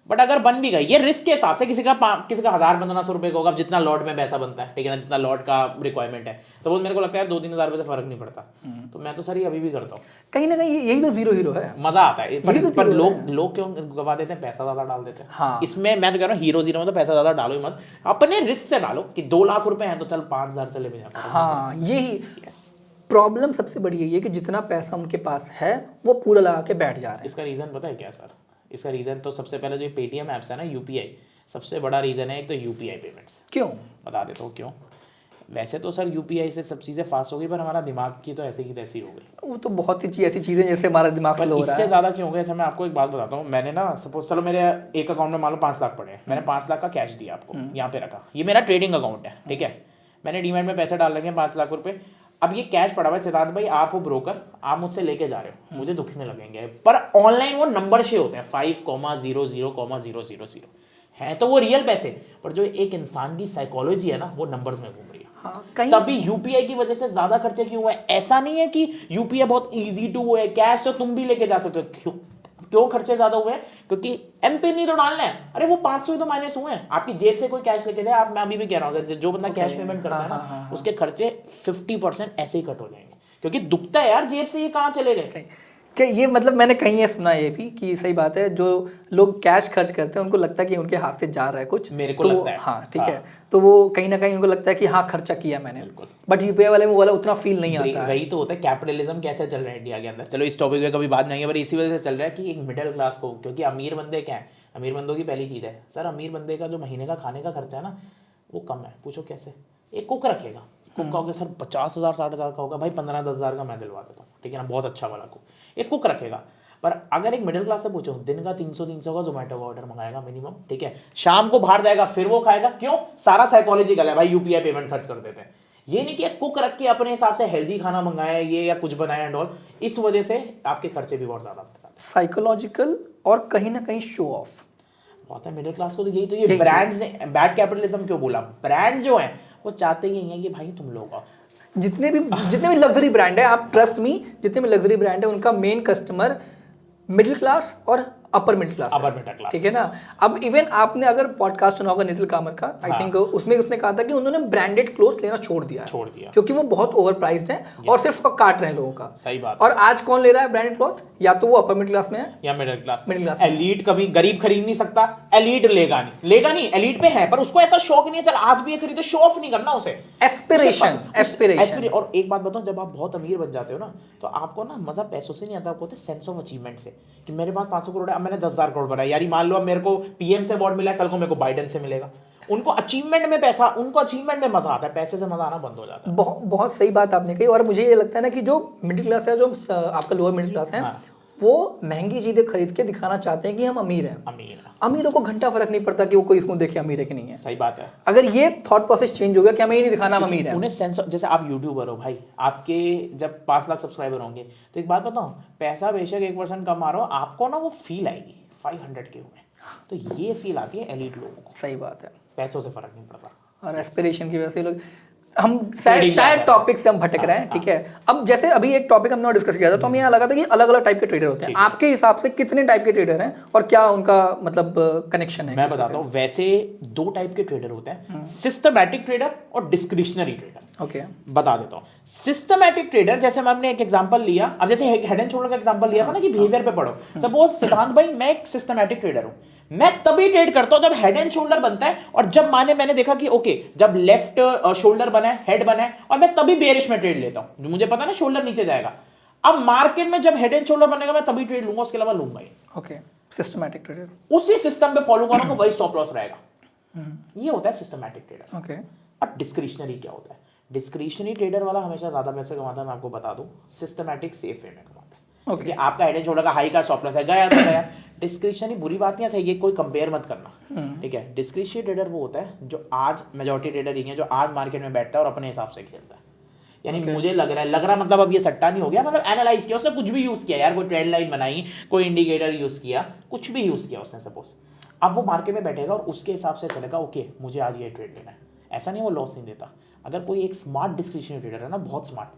बट अगर बन भी गई, ये रिस्क के हिसाब से किसी का 1000-1500 रुपए का होगा, जितना लॉट में पैसा बनता है, ठीक है ना, जितना लॉट का रिक्वायरमेंट है। सपोज मेरे को लगता है 2-3 हज़ार रुपये से फर्क नहीं पड़ता, तो मैं तो सर ये अभी भी करता हूँ। कहीं ना कहीं यही तो जीरो हीरो है, मजा आता है, पर लोग क्यों गवा देते हैं, पैसा ज्यादा डाल देते हैं। हाँ। इसमें मैं तो कह रहा हूँ हीरो जीरो में तो पैसा ज्यादा डालो ही मत, अपने रिस्क से डालो कि 2 लाख रुपए हैं तो चल 5000 चले भी जाता है। हाँ, यही प्रॉब्लम सबसे बड़ी यही है कि जितना पैसा उनके पास है वो पूरा लगा के बैठ जा रहे हैं। इसका रीजन पता है क्या सर? इसका रीजन तो सबसे पहले जो पेटीएम ऐप्स है ना, यूपीआई, सबसे बड़ा रीजन है एक तो यूपीआई पेमेंट्स। क्यों? बता देता हूँ क्यों। वैसे तो सर यूपीआई से सब चीज़ें फास्ट हो गई, पर हमारा दिमाग की तो ऐसे की तैसी हो गई। वो तो बहुत ही ऐसी चीज़ें जैसे हमारा दिमाग स्लो हो रहा है। इससे ज़्यादा क्यों हो गया? अच्छा मैं आपको एक बात बताता हूँ। मैंने ना सपोज चलो मेरे एक अकाउंट में मान लो 5 लाख पड़े हैं, मैंने 5 लाख का कैश दिया आपको, यहाँ पे रखा, ये मेरा ट्रेडिंग अकाउंट है, ठीक है, मैंने डीमैट में पैसे डाल रखे हैं 5 लाख रुपए। अब ये कैश पड़ा हुआ है, सिद्धार्थ भाई आप हो ब्रोकर, आप मुझसे लेके जा रहे हो, मुझे दुखने लगेंगे, पर ऑनलाइन वो नंबर शे होते हैं 5,00,000 है, तो वो रियल पैसे, पर जो एक इंसान की साइकोलॉजी है ना, वो नंबर्स में घूम रही है। हाँ, तभी यूपीआई की वजह से ज्यादा खर्चे क्यों हुए? ऐसा नहीं है कि यूपीआई बहुत इजी टू है, कैश तो तुम भी लेके जा सकते हो। क्यों खर्चे ज्यादा हुए? क्योंकि एम पिन नहीं तो डालना है। अरे वो 500 ही तो माइनस हुए हैं। आपकी जेब से कोई कैश लेके जाए, आप, मैं अभी भी कह रहा हूँ, जो बंदा कैश पेमेंट करता है ना, उसके खर्चे 50% ऐसे ही कट हो जाएंगे, क्योंकि दुखता है यार जेब से, ये कहाँ चले गए। कि ये मतलब मैंने कहीं ये सुना ये भी कि सही बात है, जो लोग कैश खर्च करते हैं उनको लगता है कि उनके हाथ से जा रहा है कुछ, मेरे को तो लगता है, हाँ ठीक है, तो वो कहीं ना कहीं उनको लगता है कि हाँ खर्चा किया मैंने, बट यूपीआई वाले में वाला उतना फील नहीं आता है। वही तो होता है कैपिटलिज्म कैसे चल रहा है इंडिया के अंदर। चलो इस टॉपिक पे कभी बात नहीं है, पर इसी वजह से चल रहा है कि एक मिडिल क्लास को, क्योंकि अमीर बंदे क्या है, अमीर बंदों की पहली चीज़ है सर, अमीर बंदे का जो महीने का खाने का खर्चा है ना, वो कम है। पूछो कैसे? एक कुक रखेगा, कुक का होगा सर 50,000 60,000 का होगा, भाई 15-10 हज़ार का मैं दिलवा देता हूँ, ठीक है ना, बहुत अच्छा वाला कुक, एक कुक रखेगा। पर अगर एक मिडिल क्लास से पूछो, दिन का 300 का जोमेटो का ऑर्डर मंगाएगा मिनिमम, ठीक है, शाम को बाहर जाएगा फिर वो खाएगा, क्यों? सारा साइकोलॉजिकल है भाई, यूपीआई पेमेंट खर्च कर देते हैं। ये नहीं कि कुक रख के अपने हिसाब से हेल्दी खाना मंगाया ये या कुछ बनाया एंड ऑल, इस वजह से आपके खर्चे भी बहुत ज्यादा बढ़ जाते हैं। साइकोलॉजिकल और कहीं ना कहीं शो ऑफ बहुत है मिडिल क्लास को, तो यही तो ये ब्रांड्स ने बैड कैपिटलिज्म क्यों बोला, ब्रांड जो है वो चाहते ही हैं कि भाई तुम लोग जितने भी लग्जरी ब्रांड है, आप ट्रस्ट मी, जितने भी लग्जरी ब्रांड है उनका मेन कस्टमर मिडिल क्लास और upper middle class, upper middle class, ठीक है ना। अब इवन आपने अगर पॉडकास्ट सुना होगा नितिन कामत का, आई थिंक उसमें उसने कहा था कि उन्होंने ब्रांडेड क्लोथ लेना छोड़ दिया क्योंकि वो बहुत ओवर प्राइस्ड है और सिर्फ काट रहे हैं लोगों का। सही बात। और आज कौन ले रहा है ब्रांडेड क्लोथ, या तो वो अपर मिडिल क्लास में है या मिडिल क्लास। एलीट कभी गरीब खरीद नहीं सकता, एलीट लेगा नहीं, एलीट पे है पर उसको ऐसा शौक नहीं है चल आज भी ये खरीदो, शो ऑफ नहीं करना उसे, एस्पिरेशन। और एक बात बताओ, जब आप बहुत अमीर बन जाते हो ना तो आपको ना मजा पैसों से नहीं आता, आपको सेंस ऑफ अचीवमेंट से, कि मेरे पास 500 करोड़ है, अब मैंने 10,000 करोड़ बनाया, यार मान लो अब मेरे को पीएम से अवार्ड मिला है, कल को मेरे को बाइडेन से मिलेगा। उनको अचीवमेंट में पैसा, उनको अचीवमेंट में मजा आता है, पैसे से मजा आना बंद हो जाता है। बहुत सही बात आपने कही। और मुझे ये लगता है ना कि जो मिडिल क्लास है, जो आपका लोअर मिडिल क्लास है, वो महंगी चीजें खरीद के दिखाना चाहते हैं कि हम अमीर हैं। अमीरों को घंटा फर्क नहीं पड़ता कि वो कोई इसको देखे अमीर है कि नहीं है। सही बात है। अगर ये थॉट प्रोसेस चेंज हो गया कि हमें ये नहीं दिखाना हम अमीर हैं, उन्हें सेंस, जैसे आप यूट्यूबर हो भाई, आपके जब 5 लाख सब्सक्राइबर होंगे तो एक बात बताऊं, पैसा बेशक 1% कम आ रहा हो, आपको ना वो फील आएगी 500 के हुए, तो ये फील आती है एलीट लोगों को। सही बात है, पैसों से फर्क नहीं पड़ता। और एस्पिरेशन की वजह से लोग, हम शायद टॉपिक से हम भटक रहे हैं, ठीक है। अब जैसे अभी एक टॉपिक हमने डिस्कस किया था, तो हमें यहाँ लगा था कि अलग अलग टाइप के ट्रेडर होते हैं। आपके हिसाब से कितने टाइप के ट्रेडर हैं और क्या उनका मतलब कनेक्शन है? मैं बताता हूँ। वैसे 2 टाइप के ट्रेडर होते हैं, सिस्टमैटिक ट्रेडर और डिस्क्रिशनरी ट्रेडर। ओके, बता देता हूँ। सिस्टमैटिक ट्रेडर, जैसे हमने एक एग्जांपल लिया, अब जैसे हेड एंड शोल्डर का एग्जांपल लिया था ना कि बिहेवियर पे पढ़ो। सपोज सिद्धांत भाई, मैं एक सिस्टमैटिक ट्रेडर हूँ, मैं तभी ट्रेड करता हूं जब हेड एंड शोल्डर बनता है, और जब मैंने देखा कि ओके जब लेफ्ट शोल्डर बना है, हेड बना है, और मैं तभी बेरिश में ट्रेड लेता हूं, मुझे पता है ना शोल्डर नीचे जाएगा। अब मार्केट में जब हेड एंड शोल्डर बनेगा मैं तभी ट्रेड लूंगा, उसके अलावा लूंगा ही। ओके, सिस्टमैटिक ट्रेडर उसी सिस्टम पे फॉलो करूंगा, वही स्टॉप लॉस रहेगा। ये होता है सिस्टमैटिक ट्रेडर। ओके, और डिस्क्रिशनरी क्या होता है? डिस्क्रिशनरी ट्रेडर वाला हमेशा ज्यादा पैसे कमाता है, मैं आपको बता दूं। सिस्टमैटिक सेफ वे में कमाता है। ओके, आपका हेड एंड शोल्डर का हाई का स्टॉप लॉस है, गया तो गया। डिस्क्रिशनरी बुरी बात नहीं है, ये कोई कंपेयर मत करना, ठीक है। डिस्क्रिशनरी ट्रेडर वो होता है जो आज मेजॉरिटी ट्रेडर ही है, जो आज मार्केट में बैठता है और अपने हिसाब से खेलता है। यानी मुझे लग रहा मतलब अब ये सट्टा नहीं हो गया, मतलब एनालाइज किया उसने, कुछ भी यूज किया यार, कोई ट्रेंड लाइन बनाई, कोई इंडिकेटर यूज किया, कुछ भी यूज किया उसने सपोज, अब वो मार्केट में बैठेगा और उसके हिसाब से चलेगा, ओके मुझे आज ये ट्रेड लेना है। ऐसा नहीं वो लॉस नहीं देता। अगर कोई एक स्मार्ट डिस्क्रिशनरी ट्रेडर है ना, बहुत स्मार्ट,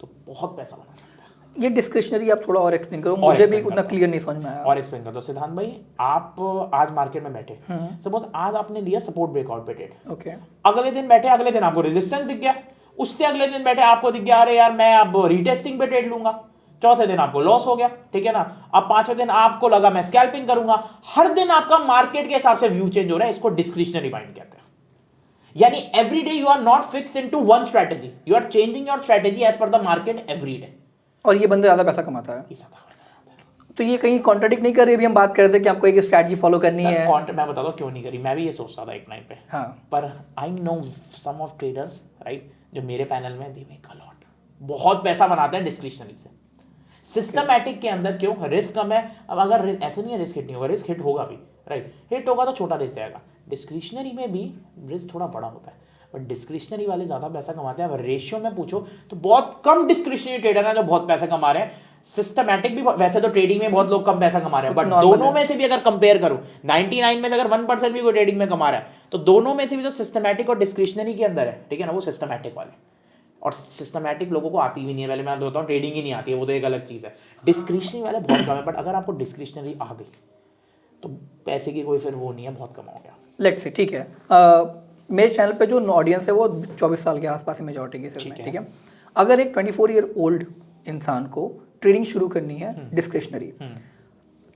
तो बहुत पैसा बना सकता है। ये डिस्क्रिशनरी आप थोड़ा और एक्सप्लेन करो, मुझे भी उतना क्लियर नहीं समझ में आया। और एक्सप्लेन कर दो सिद्धांत भाई। आप आज मार्केट में बैठे, सपोज आज आपने लिया सपोर्ट ब्रेकआउट पे ट्रेड, ओके, अगले दिन बैठे, अगले दिन आपको रेजिस्टेंस दिख गया, उससे अगले दिन बैठे आपको दिख गया अरे यार मैं अब रीटेस्टिंग पे ट्रेड लूंगा, चौथे दिन आपको लॉस हो गया, ठीक है ना। अब 5वें दिन आपको लगा मैं स्कैल्पिंग करूंगा। हर दिन आपका मार्केट के हिसाब से व्यू चेंज हो रहा है, इसको डिस्क्रिशनरी बाइंग कहते हैं। यानी every day you are not fix into one strategy, you are changing your strategy as per the market every day. और ये बंदे ज्यादा पैसा कमाता है, तो ये कहीं कॉन्ट्राडिक्ट नहीं कर रही? अभी हम बात कर रहे थे कि आपको एक स्ट्रेटजी फॉलो करनी है। मैं बताता हूँ क्यों नहीं करी, मैं भी ये सोचता था एक टाइम पे, हाँ, पर I know some of traders right, जो मेरे पैनल में दे मेक अ लॉट, बहुत पैसा बनाते हैं डिस्क्रिशनरी से। सिस्टमैटिक के अंदर क्यों? रिस्क कम है। अब अगर ऐसे नहीं है रिस्क हिट नहीं होगा, रिस्क हिट होगा भी, राइट, हिट होगा तो छोटा रिस्क जाएगा। डिस्क्रिशनरी में भी रिस्क थोड़ा बड़ा होता है, बट डिस्क्रिशनरी वाले ज्यादा पैसा कमाते हैं। अगर रेशियो में पूछो तो बहुत कम डिस्क्रिशनरी ट्रेडर हैं जो बहुत पैसा कमा रहे हैं। सिस्टमैटिक भी, वैसे तो ट्रेडिंग में बहुत लोग कम पैसा कमा रहे हैं, बट दोनों में से भी अगर कंपेयर करूं, 99 में से अगर 1% भी कोई ट्रेडिंग में कमा रहा है, तो दोनों में से भी जो सिस्टमैटिक और डिस्क्रिशनरी के अंदर है, ठीक है ना, वो सिस्टमैटिक वाले। और सिस्टमैटिक लोगों को आती भी नहीं है, पहले मैं बताता हूँ, ट्रेडिंग ही नहीं आती है, वो तो एक अलग चीज है। डिस्क्रिशनरी वाले बहुत कम है, बट अगर आपको डिस्क्रिशनरी आ गई तो पैसे की कोई फिर वो नहीं है, बहुत कमाओगे। लेट्स से, ठीक है, मेरे चैनल पे जो ऑडियंस है वो 24 साल के आसपास ही मेजॉरिटी की सिर्फ है, ठीक है। अगर एक 24 ईयर ओल्ड इंसान को ट्रेडिंग शुरू करनी है डिस्क्रिशनरी,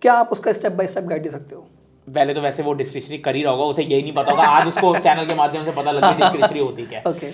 क्या आप उसका स्टेप बाय स्टेप गाइड दे सकते हो? पहले तो वैसे वो डिस्क्रिशनरी कर ही रहा होगा, उसे यही नहीं पता होगा, आज उसको चैनल के माध्यम से पता लग गया डिस्क्रिशनरी होती क्या है। ओके,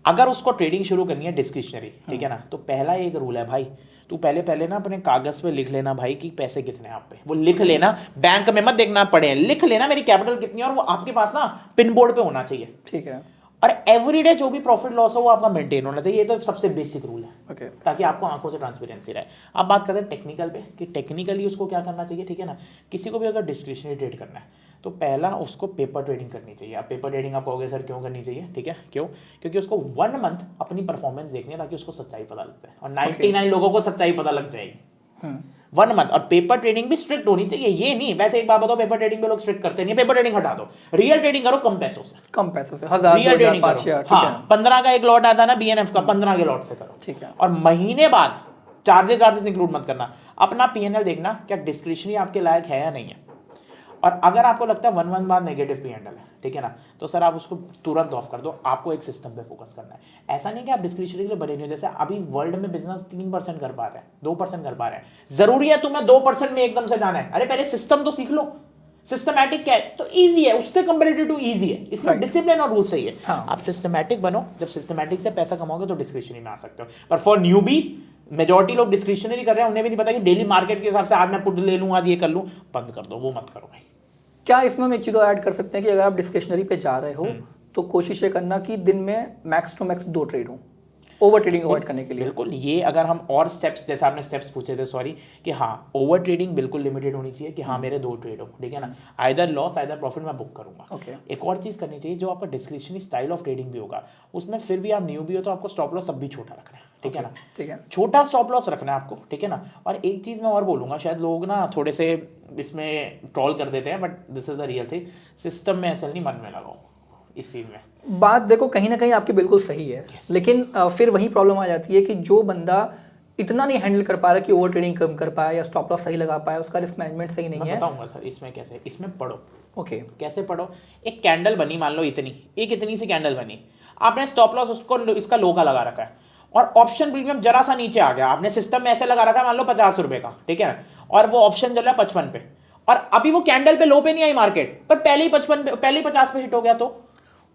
अगर उसको ट्रेडिंग शुरू करनी है डिस्क्रिशनरी, ठीक है ना, तो पहला एक रूल है भाई, तू पहले ना अपने कागज पे लिख लेना भाई कि पैसे कितने हैं आप पे, वो लिख लेना, बैंक में मत देखना पड़े, लिख लेना मेरी कैपिटल कितनी है, और वो आपके पास ना पिन बोर्ड पे होना चाहिए, ठीक है। और एवरीडे जो भी प्रॉफिट लॉस हो वो आपका मेंटेन होना चाहिए, ये तो सबसे बेसिक रूल है, ओके ताकि आपको आंखों से ट्रांसपेरेंसी रहे। अब बात करते हैं टेक्निकल पे कि टेक्निकली उसको क्या करना चाहिए, ठीक है ना। किसी को भी अगर डिस्क्रिशनरी ट्रेड करना है तो पहला उसको पेपर ट्रेडिंग करनी चाहिए। अब पेपर ट्रेडिंग आप कहोगे सर क्यों करनी चाहिए, ठीक है, क्यों, क्योंकि उसको 1 मंथ अपनी परफॉर्मेंस देखनी है ताकि उसको सच्चाई पता लग जाए, और 99 लोगों को सच्चाई पता लग जाएगी 1 मंथ। और पेपर ट्रेडिंग भी स्ट्रिक्ट होनी चाहिए, ये नहीं वैसे एक बात बताओ, पेपर ट्रेडिंग पे लोग स्ट्रिक्ट करते नहीं, पेपर ट्रेडिंग हटा दो, रियल ट्रेडिंग करो कम पैसों से, 1000 रियल 2000 ट्रेडिंग 5000 करो। हाँ, 15 का एक लॉट आता है ना बीएनएफ का, 15 के लॉट से करो, ठीक है। और महीने बाद चार्जेस इंक्लूड मत करना, अपना पीएनएल देखना क्या डिस्क्रिशनरी आपके लायक है या नहीं है। और अगर आपको लगता है 1 मंथ बाद नेगेटिव पीएनएल है, ठीक है ना, तो सर आप उसको तुरंत ऑफ कर दो, आपको एक सिस्टम पे फोकस करना है। ऐसा नहीं कि आप डिस्क्रिशनरी के लिए बने नहीं हो, जैसे अभी वर्ल्ड में बिजनेस 3% कर पा रहे हैं, 2% कर पा रहे हैं, जरूरी है तुम्हें 2% में एकदम से जाना है? अरे पहले सिस्टम तो सीख लो, सिस्टमैटिक क्या है, तो इजी है, उससे कंपेरेटिव टू इजी है, इसमें डिसिप्लिन और रूल सही है। आप सिस्टमैटिक बनो, जब सिस्टमैटिक से पैसा कमाओगे तो डिस्क्रिशनरी में आ सकते हो। पर फॉर न्यूबीज, मेजॉरिटी लोग डिस्क्रिशनरी कर रहे हैं, उन्हें भी नहीं पता कि डेली मार्केट के हिसाब से आज मैं पुट ले लूं, आज ये कर लूं, बंद कर दो, वो मत करो भाई। क्या इसमें हम एक चीज़ ऐड कर सकते हैं कि अगर आप डिस्क्रिशनरी पे जा रहे हो तो कोशिश ये करना कि दिन में मैक्स टू मैक्स 2 ट्रेड हो, ओवर ट्रेडिंग अवॉइड करने के लिए। बिल्कुल, ये अगर हम और स्टेप्स, जैसे आपने स्टेप्स पूछे थे, सॉरी, कि हाँ ओवर ट्रेडिंग बिल्कुल लिमिटेड होनी चाहिए, कि हाँ मेरे 2 ट्रेड हो, ठीक है ना, आइदर लॉस आइदर प्रॉफिट मैं बुक करूंगा। ओके। एक और चीज़ करनी चाहिए, जो आपका डिस्क्रिशनरी स्टाइल ऑफ ट्रेडिंग भी होगा, उसमें फिर भी आप न्यू भी हो तो आपको स्टॉप लॉस तब भी छोटा रखना है, ठीक है ना, ठीक है, छोटा स्टॉप लॉस रखना है आपको, ठीक है ना। और एक चीज़ मैं और बोलूँगा, शायद लोग ना थोड़े से इसमें ट्रॉल कर देते हैं, but this is the real thing, system में असल नहीं, मन में लगाओ इस चीज़ में। बात देखो कहीं ना कहीं आपकी बिल्कुल सही है, लेकिन फिर वही प्रॉब्लम आ जाती है कि जो बंदा इतना नहीं हैंडल कर पा रहा कि ओवर ट्रेडिंग कम कर पाया या स्टॉप लॉस सही लगा पाया, उसका रिस्क मैनेजमेंट सही नहीं मैं है। बताऊंगा सर इसमें कैसे, इसमें पढ़ो। ओके, कैसे पढ़ो, एक कैंडल बनी, मान लो इतनी सी कैंडल बनी, आपने स्टॉप लॉस उसको इसका लो का लगा रखा है, और ऑप्शन प्रीमियम जरा सा नीचे आ गया, आपने सिस्टम में ऐसे लगा रखा है मान लो 50 रुपए का, ठीक है ना, और वो ऑप्शन चल रहा है 55 पे, और अभी वो कैंडल पे लो पे नहीं आई मार्केट, पर पहले ही 55 पे, पहले ही 50 पे हिट हो गया, तो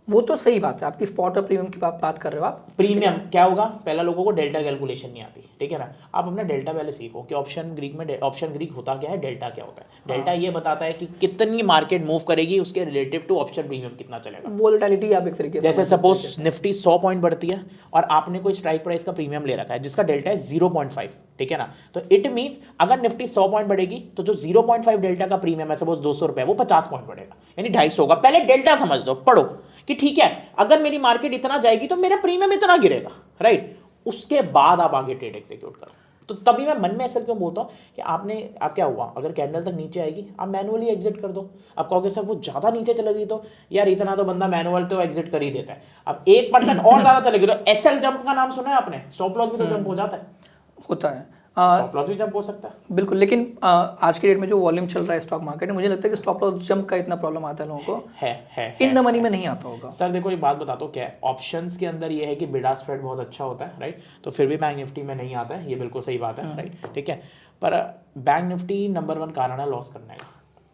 वो तो सही बात है, आपकी स्पॉट और प्रीमियम की बात कर रहे हो आप। प्रीमियम क्या होगा, पहला लोगों को डेल्टा कैलकुलेशन नहीं आती, ठीक है ना, आप अपना डेल्टा पहले सीखो कि ऑप्शन ग्रीक होता क्या है, डेल्टा क्या होता है। डेल्टा ये बताता है कि कितनी मार्केट मूव करेगी, उसके रिलेटिव टू ऑप्शन प्रीमियम कितना चलेगा। वोलेटिलिटी आप एक तरीके से जैसे सपोज निफ्टी 100 पॉइंट बढ़ती है और आपने कोई स्ट्राइक प्राइस का प्रीमियम ले रखा है जिसका डेल्टा है 0.5, ठीक है ना, तो इट मींस अगर निफ्टी 100 पॉइंट बढ़ेगी तो जो 0.5 डेल्टा का प्रीमियम है, सपोज 200 रुपए, वो 50 पॉइंट बढ़ेगा, यानी 250 होगा। पहले डेल्टा समझ दो, पढ़ो कि ठीक है अगर मेरी मार्केट इतना जाएगी तो मेरा प्रीमियम इतना गिरेगा, राइट, उसके बाद आप आगे ट्रेड एग्जीक्यूट करो। तो तभी मैं मन में ऐसा क्यों बोलता हूँ कि आप क्या हुआ, अगर कैंडल तक नीचे आएगी आप मैनुअली एग्जिट कर दो। आप कहोगे सर वो ज़्यादा नीचे चलेगी, तो यार इतना तो बंदा मैनुअल तो एग्जिट कर ही देता है। अब 1% और ज़्यादा चलेगी तो एसएल जंप का नाम सुना है आपने, स्टॉप लॉस भी तो जंप हो जाता है, होता है, स्टॉप लॉस भी जंप हो सकता है। बिल्कुल, लेकिन आज के डेट में जो वॉल्यूम चल रहा है स्टॉक मार्केट में, मुझे लगता है कि स्टॉप लॉस जंप का इतना प्रॉब्लम आता है लोगों को, है इन द मनी में नहीं आता होगा। सर देखो एक बात बताता हूँ क्या है, ऑप्शंस के अंदर ये है कि बिड आस्क स्प्रेड बहुत अच्छा होता है, राइट, तो फिर भी बैंक निफ्टी में नहीं आता है, ये बिल्कुल सही बात है, राइट, ठीक है, पर बैंक निफ्टी नंबर 1 कारण है लॉस करने का,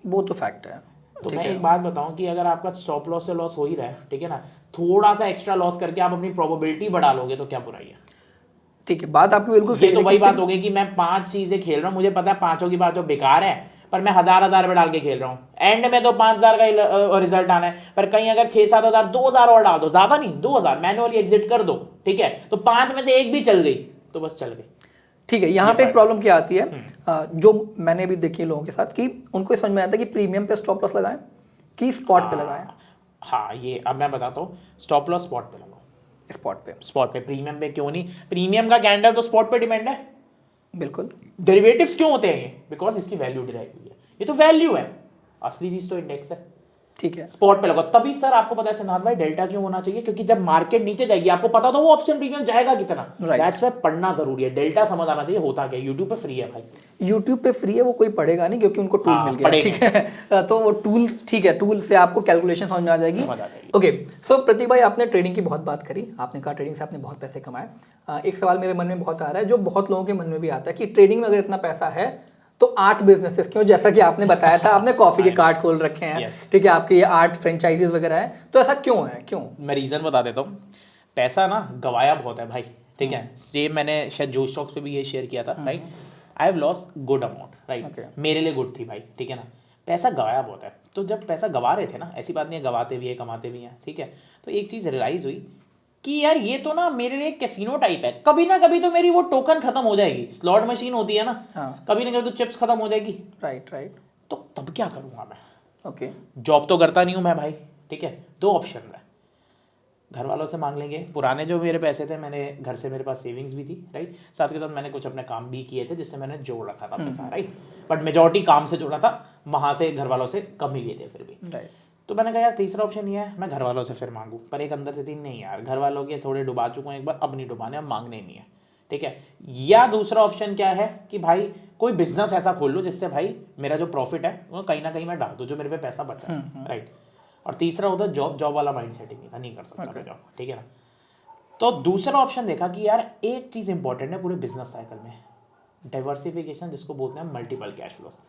वो तो फैक्ट है। तो मैं एक बात बताऊं कि अगर आपका स्टॉप लॉस से लॉस हो ही रहा है, ठीक है ना, थोड़ा सा एक्स्ट्रा लॉस करके आप अपनी प्रोबेबिलिटी बढ़ा लोगे तो क्या बुराई है। ठीक है, बात आपकी बिल्कुल सही ये तो वही बात हो गई कि मैं 5 चीजें खेल रहा हूँ, मुझे पता है पांचों की पांचों बेकार है, पर मैं हजार रुपए डाल के खेल रहा हूँ, एंड में तो 5000 का रिजल्ट आना है, पर कहीं अगर 6-7 हजार 2000 और डाल दो, ज्यादा नहीं 2000 मैनुअली एग्जिट कर दो, ठीक है, तो 5 में से एक भी चल गई तो बस चल गई। ठीक है, यहाँ पे एक प्रॉब्लम क्या आती है, जो मैंने भी देखी है लोगों के साथ, कि उनको समझ में आता है कि प्रीमियम पे स्टॉप लॉस लगाएं कि स्पॉट पे लगाएं। हाँ, ये अब मैं बताता हूँ, स्टॉप लॉस स्पॉट पे लगाओ, स्पॉट पे, प्रीमियम पे क्यों नहीं, प्रीमियम का कैंडल तो स्पॉट पे डिपेंड है, बिल्कुल। डेरिवेटिव्स क्यों होते हैं ये, बिकॉज इसकी वैल्यू डिराइव हुई है, ये तो वैल्यू है, असली चीज तो इंडेक्स है, ठीक है, स्पॉट पे लगाओ। तभी सर आपको पता है सिद्धार्थ भाई डेल्टा क्यों होना चाहिए, क्योंकि जब मार्केट नीचे जाएगी आपको पता तो वो ऑप्शन प्रीमियम जाएगा कितना, दैट्स व्हाई पढ़ना जरूरी है, डेल्टा समझ आना चाहिए होता क्या। यूट्यूब पे फ्री है भाई, यूट्यूब पे फ्री है, वो कोई पढ़ेगा नहीं क्योंकि उनको टूल मिल गया, ठीक है, तो वो टूल, ठीक है, टूल से आपको कैलकुलेशन समझ में आ जाएगी। ओके, सो प्रतीक भाई आपने ट्रेडिंग की बहुत बात करी, आपने कहा ट्रेडिंग से आपने बहुत पैसे कमाए। एक सवाल मेरे मन में बहुत आ रहा है, जो बहुत लोगों के मन में भी आता है कि ट्रेडिंग में अगर इतना पैसा है तो 8 बिजनेसेस क्यों, जैसा कि आपने बताया था, आपने कॉफी के कार्ट खोल रखे हैं, ठीक है, आपके ये 8 फ्रेंचाइजीज वगैरह हैं, तो ऐसा क्यों है, क्यों? मैं रीजन बता देता हूँ, पैसा ना गवाया बहुत है भाई, ठीक है, ये मैंने शायद जो स्टॉक्स पे भी ये शेयर किया था, right, I have lost good amount, right, मेरे लिए गुड थी भाई, ठीक है ना, पैसा गवाया बहुत है। तो जब पैसा गवा रहे थे ना, ऐसी बात नहीं है गवाते भी है कमाते भी हैं, ठीक है, तो एक चीज़ रियलाइज़ हुई कि यार ये तो ना मेरे लिए कैसीनो टाइप है, कभी ना कभी तो मेरी वो टोकन खत्म हो जाएगी, स्लॉट मशीन होती है ना, हाँ। कभी ना कभी तो चिप्स खत्म हो जाएगी, राइट राइट। तो तब क्या करूँगा मैं? ओके। जॉब तो करता नहीं हूँ मैं भाई, ठीक है, दो ऑप्शन है, घर वालों से मांग लेंगे, पुराने जो मेरे पैसे थे मैंने घर से, मेरे पास सेविंग्स भी थी, राइट, साथ के साथ मैंने कुछ अपने काम भी किए थे जिससे मैंने जोड़ रखा था पैसा, राइट, बट मेजॉरिटी काम से जोड़ा था, वहाँ से घर वालों से कम ही लिए थे फिर भी, राइट। तो मैंने कहा यार तीसरा ऑप्शन ये है मैं घर वालों से फिर मांगूँ, पर एक अंदर से थी नहीं यार घर वालों के थोड़े डुबा चुका हूँ एक बार, अब नहीं डुबाने, अब मांगने नहीं है, ठीक है, या दूसरा ऑप्शन क्या है कि भाई कोई बिजनेस ऐसा खोल लो जिससे भाई मेरा जो प्रॉफिट है वो कहीं ना कहीं मैं डाल दूँ, जो मेरे पे पैसा बचा, राइट, और तीसरा होता जॉब, जॉब वाला माइंड सेटिंग नहीं था, नहीं कर सकता मैं जॉब, ठीक है ना। तो दूसरा ऑप्शन देखा कि यार एक चीज़ इंपॉर्टेंट है पूरे बिजनेस साइकिल में, डाइवर्सिफिकेशन, जिसको बोलते हैं मल्टीपल कैश फ्लोस।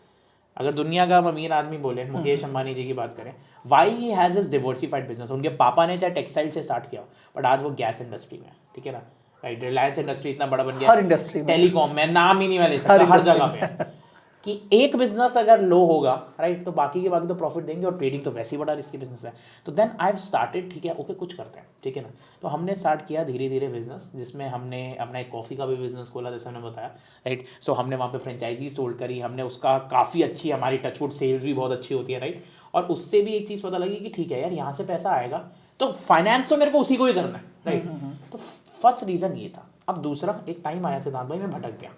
अगर दुनिया का अमीर आदमी बोले, मुकेश अंबानी जी की बात करें, why he has his diversified business, उनके पापा ने चाहे टेक्सटाइल से स्टार्ट किया बट आज वो गैस इंडस्ट्री में, ठीक है ना, राइट, रिलायंस इंडस्ट्री इतना बड़ा बन गया, हर इंडस्ट्री में, टेलीकॉम में नाम ही नहीं मैं ले सकता, हर जगह पे, कि एक बिजनेस अगर लो होगा, राइट, तो बाकी के बाकी तो प्रॉफिट देंगे, और ट्रेडिंग तो वैसे ही बड़ा रिस्की बिजनेस है। तो देन आई हैव स्टार्टेड, ठीक है, ओके कुछ करते हैं, ठीक है ना, तो हमने स्टार्ट किया धीरे धीरे बिजनेस, जिसमें हमने अपना एक कॉफ़ी का भी बिजनेस खोला जैसे हमने बताया, राइट, सो हमने वहाँ पे फ्रेंचाइजी सोल्ड करी, हमने उसका काफ़ी अच्छी, हमारी टचवुड सेल्स भी बहुत अच्छी होती है, राइट, और उससे भी एक चीज़ पता लगी कि ठीक है यार यहाँ से पैसा आएगा तो फाइनेंस तो मेरे को उसी को ही करना है, राइट, तो फर्स्ट रीज़न ये था। अब दूसरा एक टाइम आया सिद्धांत भाई मैं भटक गया,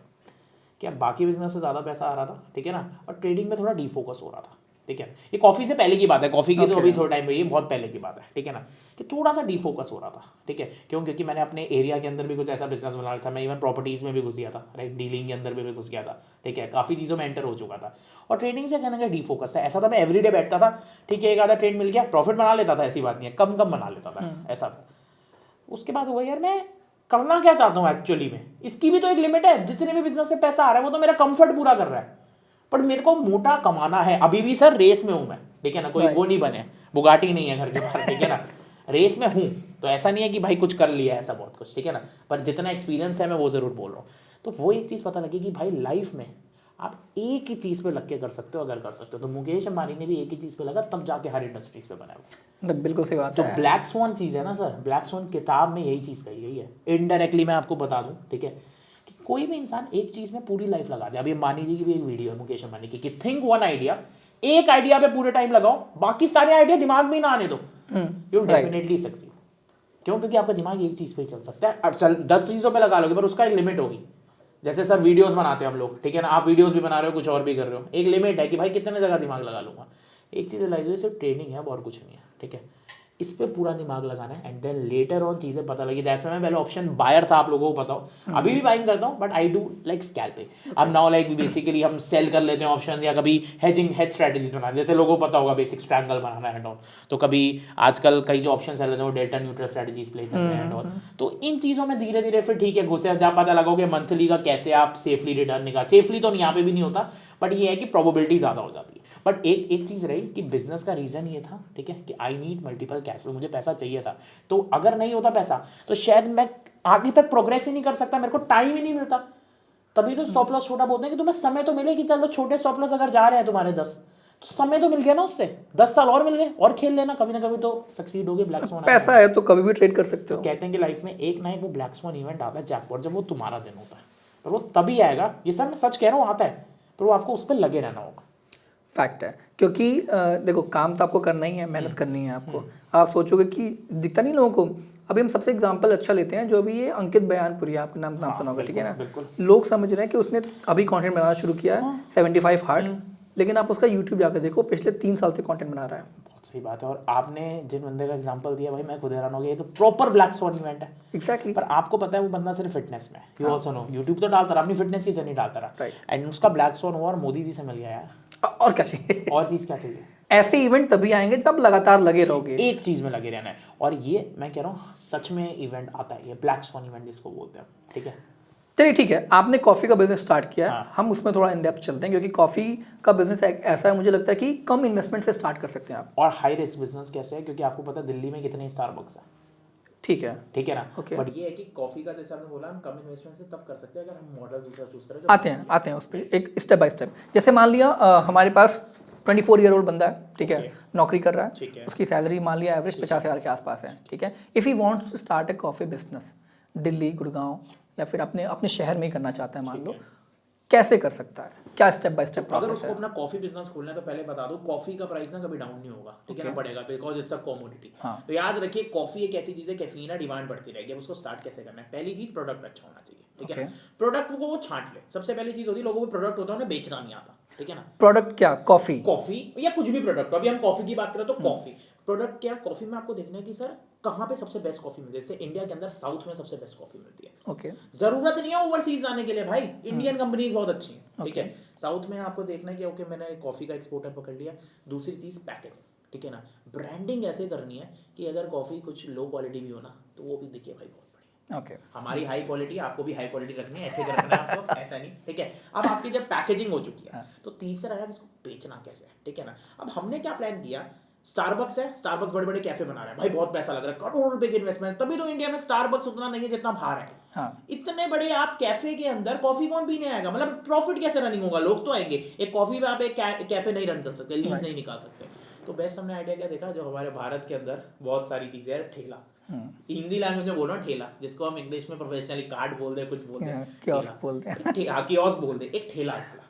क्या बाकी बिजनेस से ज़्यादा पैसा आ रहा था, ठीक है ना, और ट्रेडिंग में थोड़ा डीफोकस हो रहा था, ठीक है, ये कॉफ़ी से पहले की बात है, कॉफ़ी की तो अभी थोड़ा टाइम, ये बहुत पहले की बात है, ठीक है ना, कि थोड़ा सा डीफोकस हो रहा था, ठीक है, क्यों, क्योंकि मैंने अपने एरिया के अंदर भी कुछ ऐसा बिजनेस बना रहा था, मैं इवन प्रॉपर्टीज़ में भी घुस गया था, राइट, डीलिंग के अंदर भी घुस गया था, ठीक है, काफ़ी चीज़ों में एंटर हो चुका था, और ट्रेडिंग से कहने का डीफोकस था, ऐसा था मैं एवरीडे बैठता था, ठीक है, एक आधा ट्रेड मिल गया, प्रॉफिट बना लेता था, ऐसी बात नहीं है, कम कम बना लेता था, ऐसा था। उसके बाद हुआ यार मैं करना क्या चाहता हूँ एक्चुअली में, इसकी भी तो एक लिमिट है, जितने भी बिजनेस से पैसा आ रहा है वो तो मेरा कंफर्ट पूरा कर रहा है, पर मेरे को मोटा कमाना है, अभी भी सर रेस में हूँ मैं, ठीक है ना, कोई वो नहीं बने, बुगाटी नहीं है घर के बाहर, ठीक है ना, रेस में हूँ, तो ऐसा नहीं है कि भाई कुछ कर लिया ऐसा बहुत कुछ, ठीक है ना, पर जितना एक्सपीरियंस है मैं वो ज़रूर बोल रहा हूँ। तो वो एक चीज़ पता लगी कि भाई लाइफ में आप एक ही चीज़ पे लग के कर सकते हो, अगर कर सकते हो, तो मुकेश अंबानी ने भी एक ही चीज़ पे लगा, तब जाके हर इंडस्ट्रीज पे बना हुआ। बिल्कुल सही बात तो है। ब्लैक स्वान चीज़ है ना सर, ब्लैक स्वान किताब में यही चीज़ कही गई है, इनडायरेक्टली मैं आपको बता दूं, ठीक है, कि कोई भी इंसान एक चीज़ में पूरी लाइफ लगा दे। अभी अंबानी जी की भी एक वीडियो है, मुकेश अंबानी की, कि थिंक वन आइडिया, एक आइडिया पे पूरे टाइम लगाओ, बाकी सारे आइडिया दिमाग में ही ना आने दो, यू डेफिनेटली सक्सीड। क्यों, क्योंकि आपका दिमाग एक चीज़ पे ही चल सकता है, अब चल 10 चीज़ों पे लगा लोगे पर उसका एक लिमिट होगी। जैसे सर वीडियोस बनाते हैं हम लोग, ठीक है ना, आप वीडियोस भी बना रहे हो, कुछ और भी कर रहे हो, एक लिमिट है कि भाई कितने जगह दिमाग लगा लूंगा। एक चीज़ रियलाइज हुई, सिर्फ ट्रेनिंग है और कुछ नहीं है, ठीक है, इस पे पूरा दिमाग लगाना है, एंड देन लेटर ऑन चीज़ें पता लगी। दैट्स व्हाई मैं पहले ऑप्शन बायर था, आप लोगों को पता हो, अभी भी बाइंग करता हूँ, but I do like scalping. अब नाउ लाइक बेसिकली हम सेल कर लेते हैं ऑप्शन, या कभी हेज स्ट्रेटजीज बनाते हैं, जैसे लोगों को पता होगा बेसिक स्ट्रैंगल बनाना है एंड ऑल, तो कभी आजकल कई जो ऑप्शन सेल हैं वो डेल्टा न्यूट्रल स्ट्रेटजीज प्ले कर रहे हैं एंड ऑल। तो इन चीज़ों में धीरे धीरे फिर ठीक है घुसे, जब पता लगाओगे मंथली का कैसे आप सेफली रिटर्न निकाल, सेफली तो यहाँ पे भी नहीं होता, बट ये है कि प्रोबेबिलिटी ज़्यादा हो जाती है। बट एक चीज़ रही कि बिजनेस का रीज़न ये था, ठीक है, कि I need multiple cash flow, मुझे पैसा चाहिए था, तो अगर नहीं होता पैसा तो शायद मैं आगे तक प्रोग्रेस ही नहीं कर सकता, मेरे को टाइम ही नहीं मिलता। तभी तो स्टॉप लॉस छोटा बोलते हैं कि तुम्हें समय तो मिले, कि चलो छोटे स्टॉप लॉस अगर जा रहे हैं तुम्हारे 10, तो समय तो मिल गया ना, उससे 10 साल और मिल गए, और खेल लेना, कभी ना कभी तो सक्सीड होगे। ब्लैक स्वान पैसा है तो कभी भी ट्रेड कर सकते हो। कहते हैं कि लाइफ में एक ना एक वो ब्लैक स्वान इवेंट आता है, जैकपॉट, जब वो तुम्हारा दिन होता है, पर वो तभी आएगा, ये सर मैं सच कह रहा हूँ, आता है, पर वो आपको उस पर लगे रहना होगा। फैक्ट है, क्योंकि देखो काम तो आपको करना ही है, मेहनत करनी है आपको। आप सोचोगे कि दिखता नहीं लोगों को। अभी हम सबसे एग्जांपल अच्छा लेते हैं, जो अभी ये अंकित बयानपुरी, आपका नाम सुना होगा, ठीक है ना, लोग समझ रहे हैं कि उसने अभी कंटेंट बनाना शुरू किया है 75 हार्ड, लेकिन आप उसका यूट्यूब जाकर देखो, पिछले 3 साल से कंटेंट बना रहा है। बहुत सही बात है, और आपने जिन बंदे का एग्जांपल दिया भाई, मैं खुद हैरान हो गया, ये तो प्रॉपर ब्लैक स्वान इवेंट है। एग्जैक्टली। पर आपको पता है वो बंदा सिर्फ फिटनेस में, यू आल्सो नो, यूट्यूब तो डालता रहा, अपनी फिटनेस की जर्नी डालता रहा, एंड उसका ब्लैक स्वान हुआ और मोदी जी से मिल गया यार, और क्या चाहिए? और चीज़ क्या चाहिए? ऐसे इवेंट तभी आएंगे जब लगातार लगे रहोगे, एक चीज़ में लगे रहना है, और ये मैं कह रहा हूँ सच में इवेंट आता है, ये ब्लैक स्वान इवेंट जिसको बोलते हैं, ठीक है। चलिए ठीक है, आपने कॉफ़ी का बिजनेस स्टार्ट किया है, हम उसमें थोड़ा इन डेप्थ चलते हैं, क्योंकि कॉफ़ी का बिजनेस ऐसा है, मुझे लगता है कि कम इन्वेस्टमेंट से स्टार्ट कर सकते हैं आप। और हाई रिस्क बिजनेस कैसे है, क्योंकि आपको पता है दिल्ली में कितने स्टारबक्स है, ठीक है ना, Okay. बट ये है कि कॉफी का जैसे आपने बोला हम कम इन्वेस्टमेंट से तब कर सकते हैं अगर हम मॉडल दूसरा चूज करें। आते हैं उस पर एक स्टेप बाय स्टेप। जैसे मान लिया हमारे पास 24-year-old बंदा है, ठीक है, Okay. नौकरी कर रहा ठीक है, है। उसकी सैलरी मान लिया एवरेज 50,000 के आसपास है, ठीक है। If he wants to start a coffee business Delhi, Gurgaon या फिर अपने अपने शहर में ही करना चाहता है, मान ठीक लो, है। कैसे कर सकता है, क्या स्टेप बाय स्टेप अगर प्रोसेस उसको है? अपना कॉफी बिजनेस खोलना है तो पहले बता दो कॉफी का प्राइस ना कभी डाउन नहीं होगा, ठीक है ना, Okay. बढ़ेगा, बिकॉज इट्स अ कमोडिटी। हाँ। तो याद रखिए कॉफी एक ऐसी चीज है, कैफीन है, डिमांड बढ़ती रहेगी। अब उसको स्टार्ट कैसे करना है? पहली चीज प्रोडक्ट अच्छा होना चाहिए, ठीक है Okay. ना। प्रोडक्ट को वो छांट ले, सबसे पहली चीज होती है, लोगों को प्रोडक्ट होता है उन्हें बेचना नहीं आता, ठीक है ना। प्रोडक्ट क्या? कॉफ़ी? कॉफी या कुछ भी प्रोडक्ट, अभी हम कॉफी की बात करें तो कॉफी प्रोडक्ट क्या, कॉफी में आपको देखना है कि सर कहाँ पे सबसे बेस्ट कॉफी मिलती है। जैसे इंडिया के अंदर साउथ में सबसे बेस्ट कॉफी मिलती है। ओके। जरूरत नहीं है ओवरसीज जाने के लिए भाई, इंडियन कंपनीज बहुत अच्छी हैं, ठीक है। Okay. साउथ में आपको देखना है कि ओके मैंने कॉफी का एक्सपोर्टर पकड़ लिया। दूसरी चीज पैकेजिंग, ठीक है ना, ब्रांडिंग ऐसे करनी है कि अगर कॉफी कुछ लो क्वालिटी भी हो ना तो वो भी दिखे भाई बहुत बढ़िया। ओके। हमारी हाई क्वालिटी, आपको भी हाई क्वालिटी रखनी है, ऐसे का रखना है आपको, ऐसा नहीं, ठीक है। अब आपकी जब पैकेजिंग हो चुकी है तो तीसरा है अब इसको बेचना कैसे है, ठीक है ना। अब हमने क्या प्लान किया, स्टारबक्स है, स्टारबक्स बड़े बड़े कैफे बना रहे हैं भाई, बहुत पैसा लग रहा है, करोड़ रुपए की इन्वेस्टमेंट, तभी तो इंडिया में स्टारबक्स उतना नहीं है जितना बाहर है। हाँ। इतने बड़े आप कैफे के अंदर कॉफी कौन पीने आएगा, मतलब प्रॉफिट कैसे रनिंग होगा, लोग तो आएंगे। एक कॉफी पे आप एक कैफे नहीं रन कर सकते, लीज नहीं निकाल सकते। तो बेस्ट हमने आइडिया क्या देखा, जो हमारे भारत के अंदर बहुत सारी चीजें हैं, ठेला, हिंदी लैंग्वेज में बोल रहा हूँ ठेला, जिसको हम इंग्लिश में प्रोफेशनली कार्ड बोल दे, कुछ बोल दे, कियोस्क बोलते हैं। हाँ कियोस्क बोल दे, एक ठेला डाला,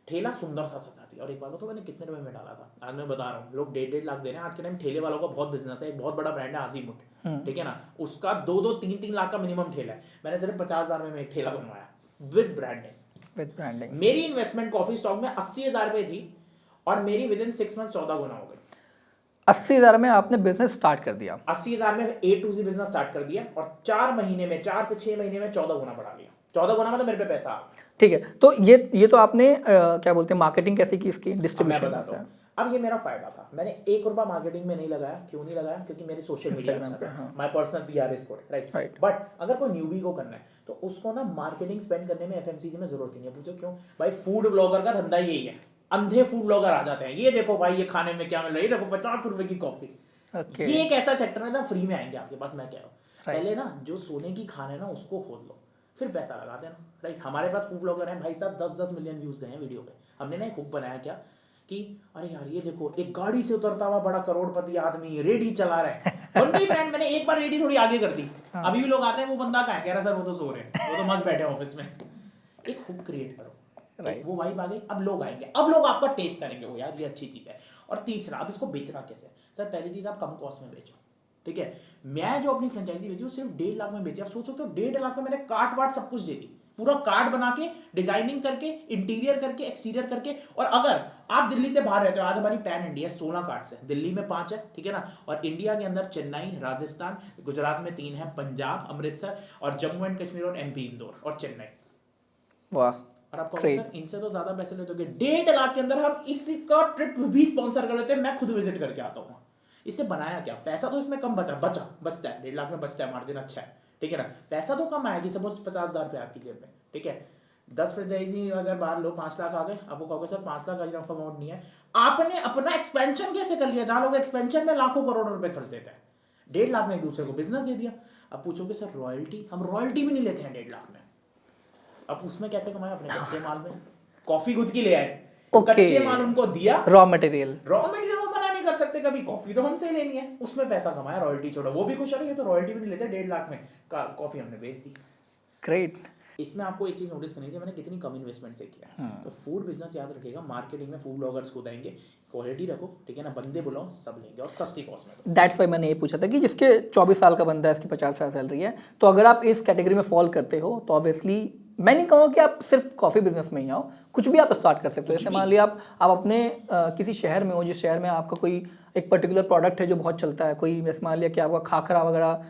ठेला सुंदर सा सजा दिया। और एक बार तो मैंने कितने रुपए में डाला था, आज मैं बता रहा हूँ, लोग 1.5 लाख दे रहे हैं आज के टाइम। ठेले वालों का बहुत बिजनेस है, एक बहुत बड़ा ब्रांड है आजीमुठ, ठीक है ना, उसका 2-3 लाख का मिनिमम ठेला है। मैंने सिर्फ 50,000 में एक ठेला बनवाया विद ब्रांडिंग। With branding. मेरी इन्वेस्टमेंट कॉफी स्टॉक में 80,000 रुपए थी और मेरी विद इन 6 मंथ 14 गुना हो गई। 80,000 में आपने बिजनेस स्टार्ट कर दिया? 80,000 में A to Z business start कर दिया और 4 महीने में, 4 से 6 महीने में 14 गुना बढ़ा लिया। 14 गुना मतलब मेरे पे पैसा आ गया। ठीक है, तो ये तो आपने क्या बोलते हैं, मार्केटिंग कैसे की इसकी, मैं डिस्ट्रीब्यूशन बताता हूँ। अब ये मेरा फायदा था, मैंने 1 रुपया मार्केटिंग में नहीं लगाया। क्यों नहीं लगाया? क्योंकि मेरी सोशल मीडिया अच्छा था, my personal PR is good, right. But अगर कोई न्यूबी को करना है तो उसको ना मार्केटिंग स्पेंड करने में एफएमसीजी में जरूरत ही नहीं है। पूछो क्यों भाई, फूड ब्लॉगर का धंधा यही है, अंधे फूड ब्लॉगर आ जाते हैं, ये देखो भाई ये खाने में क्या मिल रहा है, ये देखो 50 रुपए की कॉफी। ये एक ऐसा सेक्टर है जहाँ फ्री में आएंगे आपके पास। मैं कह रहा हूँ पहले ना जो सोने की खान है ना उसको खोल लो, फिर पैसा लगा देना, राइट। हमारे पास फूड ब्लॉगर हैं भाई साहब, 10-10 मिलियन व्यूज गए हैं वीडियो पे। हमने ना एक हुक बनाया क्या कि अरे यार ये देखो एक गाड़ी से उतरता हुआ बड़ा करोड़पति आदमी रेडी चला रहा है, बन गई ब्रांड। मैंने एक बार रेडी थोड़ी आगे कर दी, अभी भी लोग आते हैं, वो बंदा कहाँ है, कह रहा सर वो तो सो रहे हैं, वो तो मस्त बैठे ऑफिस में। एक हुक क्रिएट करो, राइट, वो वाइब आ गई, अब लोग आएंगे, अब लोग आपका टेस्ट करेंगे, वो यार ये अच्छी चीज है। और तीसरा, अब इसको बेचना कैसे? सर पहली चीज आप कम कॉस्ट में बेचो, ठीक है। मैं जो अपनी फ्रेंचाइजी बेची वो सिर्फ 1.5 लाख में बेची। आप सोच सकते हो 1.5 लाख में मैंने कार्ड वार्ड सब कुछ दे दी, पूरा कार्ड बना के, डिजाइनिंग करके, इंटीरियर करके, एक्सटीरियर करके। और अगर आप दिल्ली से बाहर रहते हो, आज हमारी पैन इंडिया 16 कार्ड्स है, दिल्ली में 5 है, ठीक है ना, और इंडिया के अंदर चेन्नई, राजस्थान, गुजरात में 3 है, पंजाब, अमृतसर, और जम्मू एंड कश्मीर और एमपी इंदौर और चेन्नई। वाह। और आपको सर इनसे तो ज्यादा पैसे लेते हो, 1.5 लाख के अंदर हम इसका ट्रिप भी स्पॉन्सर कर लेते हैं, मैं खुद विजिट करके आता हूँ। इससे बनाया क्या? पैसा तो इसमें कम बचता है, 1.5 लाख में बचता है, मार्जिन अच्छा है, ठीक है ना। पैसा तो कम आएगी, सपोज 50,000 रुपये आपकी जेब में, ठीक है। 10 फ्रेंचाइजी अगर बाहर लो 5 लाख आ गए, अब वो कहोगे सर 5 लाख इनफ अमाउंट नहीं है। आपने अपना एक्सपेंशन कैसे कर लिया? जहां लोग एक्सपेंशन में लाखों करोड़ रुपए खर्च देते हैं, 1.5 लाख में एक दूसरे को बिजनेस दे दिया। अब पूछोगे सर रॉयल्टी, हम रॉयल्टी भी नहीं लेते हैं 1.5 लाख में। अब उसमें कैसे कमाए? अपने कच्चे माल में, कॉफी खुद की ले आए, कच्चे माल उनको दिया, रॉ मटेरियल मना नहीं कर सकते कभी, कॉफी तो हमसे लेनी है, उसमें पैसा कमाया, रॉयल्टी छोड़ा, वो भी खुश हो रही है, तो रॉयल्टी भी नहीं लेते, 1.5 लाख में कॉफी हमने बेच दी। ग्रेट। इसमें आपको एक चीज नोटिस करनी चाहिए, मैंने कितनी कम इन्वेस्टमेंट से किया। तो फूड बिजनेस याद रखिएगा, मार्केटिंग में फूड ब्लॉगर्स को देंगे, क्वालिटी रखो, ठीक है ना, बंदे बुलाओ, सब लेंगे और सस्ती कॉस्ट में। दैट्स वाई मैंने ये पूछा था कि जिसके 24 साल का बंदा है, इसकी 50 साल सैलरी है, तो अगर आप इस कैटेगरी में फॉल करते हो तो ऑब्वियसली मैं नहीं कहूँगा कि आप सिर्फ कॉफ़ी बिजनेस में ही आओ, कुछ भी आप स्टार्ट कर सकते हो। जैसे मान लिया आप अपने किसी शहर में हो, जिस शहर में आपका कोई एक पर्टिकुलर प्रोडक्ट है जो बहुत चलता है, कोई जैसे मान लिया कि आपका खाखरा वगैरह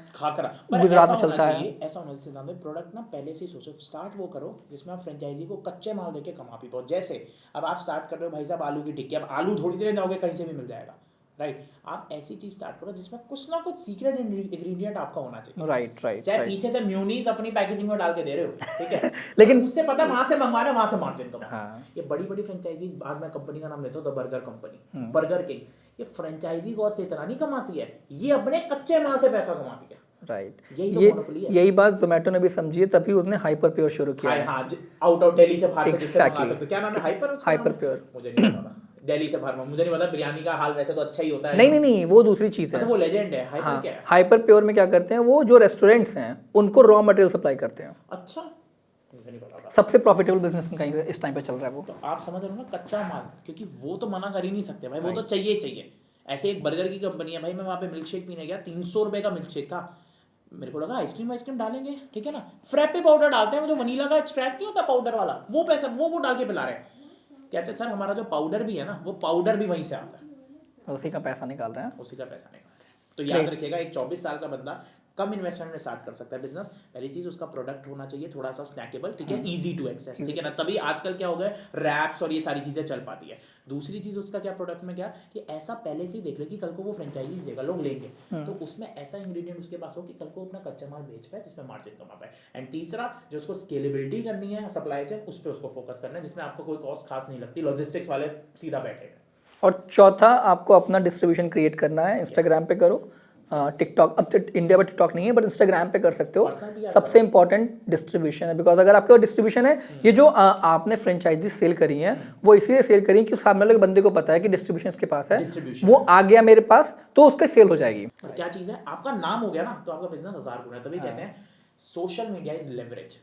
गुजरात में चलता है, ऐसा होना चाहिए प्रोडक्ट ना पहले से ही सोचो, स्टार्ट वो करो जिसमें आप फ्रेंचाइजी को कच्चे माल देके कमा भी पाओ। जैसे अब आप स्टार्ट कर रहे हो भाई साहब आलू की टिक्की, अब आलू थोड़ी देर जाओगे कहीं से भी मिल जाएगा, राइट। आप ऐसी चीज स्टार्ट करो जिसमें कुछ ना कुछ सीक्रेट इंग्रेडिएंट आपका होना चाहिए, राइट। चाहे पीछे से म्यूनीस अपनी पैकेजिंग में डाल के दे रहे हो, ठीक है लेकिन उससे पता वहां से मंगवाना, वहां से मार्जिन कमाना। ये बड़ी बड़ी फ्रेंचाइजीज, बाद में कंपनी का नाम लेता हूं, the burger company, burger king, ये फ्रेंचाइजी कॉस्ट से इतना नहीं कमाती है, ये अपने कच्चे माल से पैसा कमाती है, राइट। यही बात जोमेटो ने भी समझी है, तभी उसने हाइपर प्योर शुरू किया है। हाँ, आउट ऑफ दिल्ली से बाहर से जिससे मंगा सकते हो, क्या नाम है? हाइपर प्योर, मुझे नहीं पता दिल्ली से बाहर, मुझे नहीं पता बिरयानी का हाल वैसे तो अच्छा ही होता है। नहीं, वो दूसरी चीज़ अच्छा है। वो लेजेंड है, हाइपर क्या है? हाइपर प्योर में क्या करते हैं, वो जो रेस्टोरेंट्स हैं उनको रॉ मटेरियल सप्लाई करते हैं। अच्छा मुझे नहीं पता था। सबसे प्रॉफिटेबल बिजनेस कहीं इस टाइम पे चल रहा है वो। तो आप समझ रहे हो ना, कच्चा माल, क्योंकि वो तो मना कर ही नहीं सकते भाई, वो तो चाहिए चाहिए। ऐसे एक बर्गर की कंपनी है भाई, मैं वहाँ पे मिल्क शेक पीने गया, 300 रुपये का मिल्क शेक था, मेरे को लगा आइसक्रीम डालेंगे, ठीक है ना, फ्रैपे पाउडर डालते हैं, वो जो वनीला का एक्सट्रैक्ट नहीं होता पाउडर वाला, वो पैसा वो डाल के पिला रहे हैं। कहते सर हमारा जो पाउडर भी है ना, वो पाउडर भी वहीं से आता है, उसी का पैसा निकाल रहे हैं। उसी का पैसा निकाल रहे हैं। तो याद रखिएगा, एक 24 साल का बंदा कम इन्वेस्टमेंट में स्टार्ट कर सकता है बिजनेस। पहली चीज उसका प्रोडक्ट होना चाहिए थोड़ा सा स्नैकेबल, ठीक है, इजी टू एक्सेस, ठीक है ना, तभी आजकल क्या हो गया, रैप्स और ये सारी चीजें चल पाती है। दूसरी चीज उसका क्या प्रोडक्ट में क्या कि ऐसा पहले से ही देख ले कि कल को वो फ्रेंचाइजीज देगा, लोग लेंगे, तो उसमें ऐसा इंग्रेडिएंट उसके पास हो कि कल को अपना कच्चा माल बेच पाए जिसमें मार्जिन कमा पाए। एंड तीसरा जो उसको स्केलेबिलिटी करनी है सप्लाई चेन, उस पर उसको फोकस करना है, जिसमें आपको कोई कॉस्ट खास नहीं लगती, लॉजिस्टिक्स वाले सीधा बैठेगा। और चौथा, आपको अपना डिस्ट्रीब्यूशन क्रिएट करना है। इंस्टाग्राम पे करो, टिकटॉक, अब तो इंडिया में टिकटॉक नहीं है बट इंस्टाग्राम पे कर सकते हो। सबसे इंपॉर्टेंट डिस्ट्रीब्यूशन है, बिकॉज अगर आपके पास डिस्ट्रीब्यूशन है, ये जो आपने फ्रेंचाइजी सेल करी है वो इसीलिए सेल करी कि सामने वाले बंदे को पता है कि डिस्ट्रीब्यूशन इसके पास है, वो आ गया मेरे पास तो उसका सेल हो जाएगी। क्या चीज़ है, आपका नाम हो गया ना तो आपका बिजनेस 1000 गुना है। तभी कहते हैं सोशल मीडिया इज लेवरेज।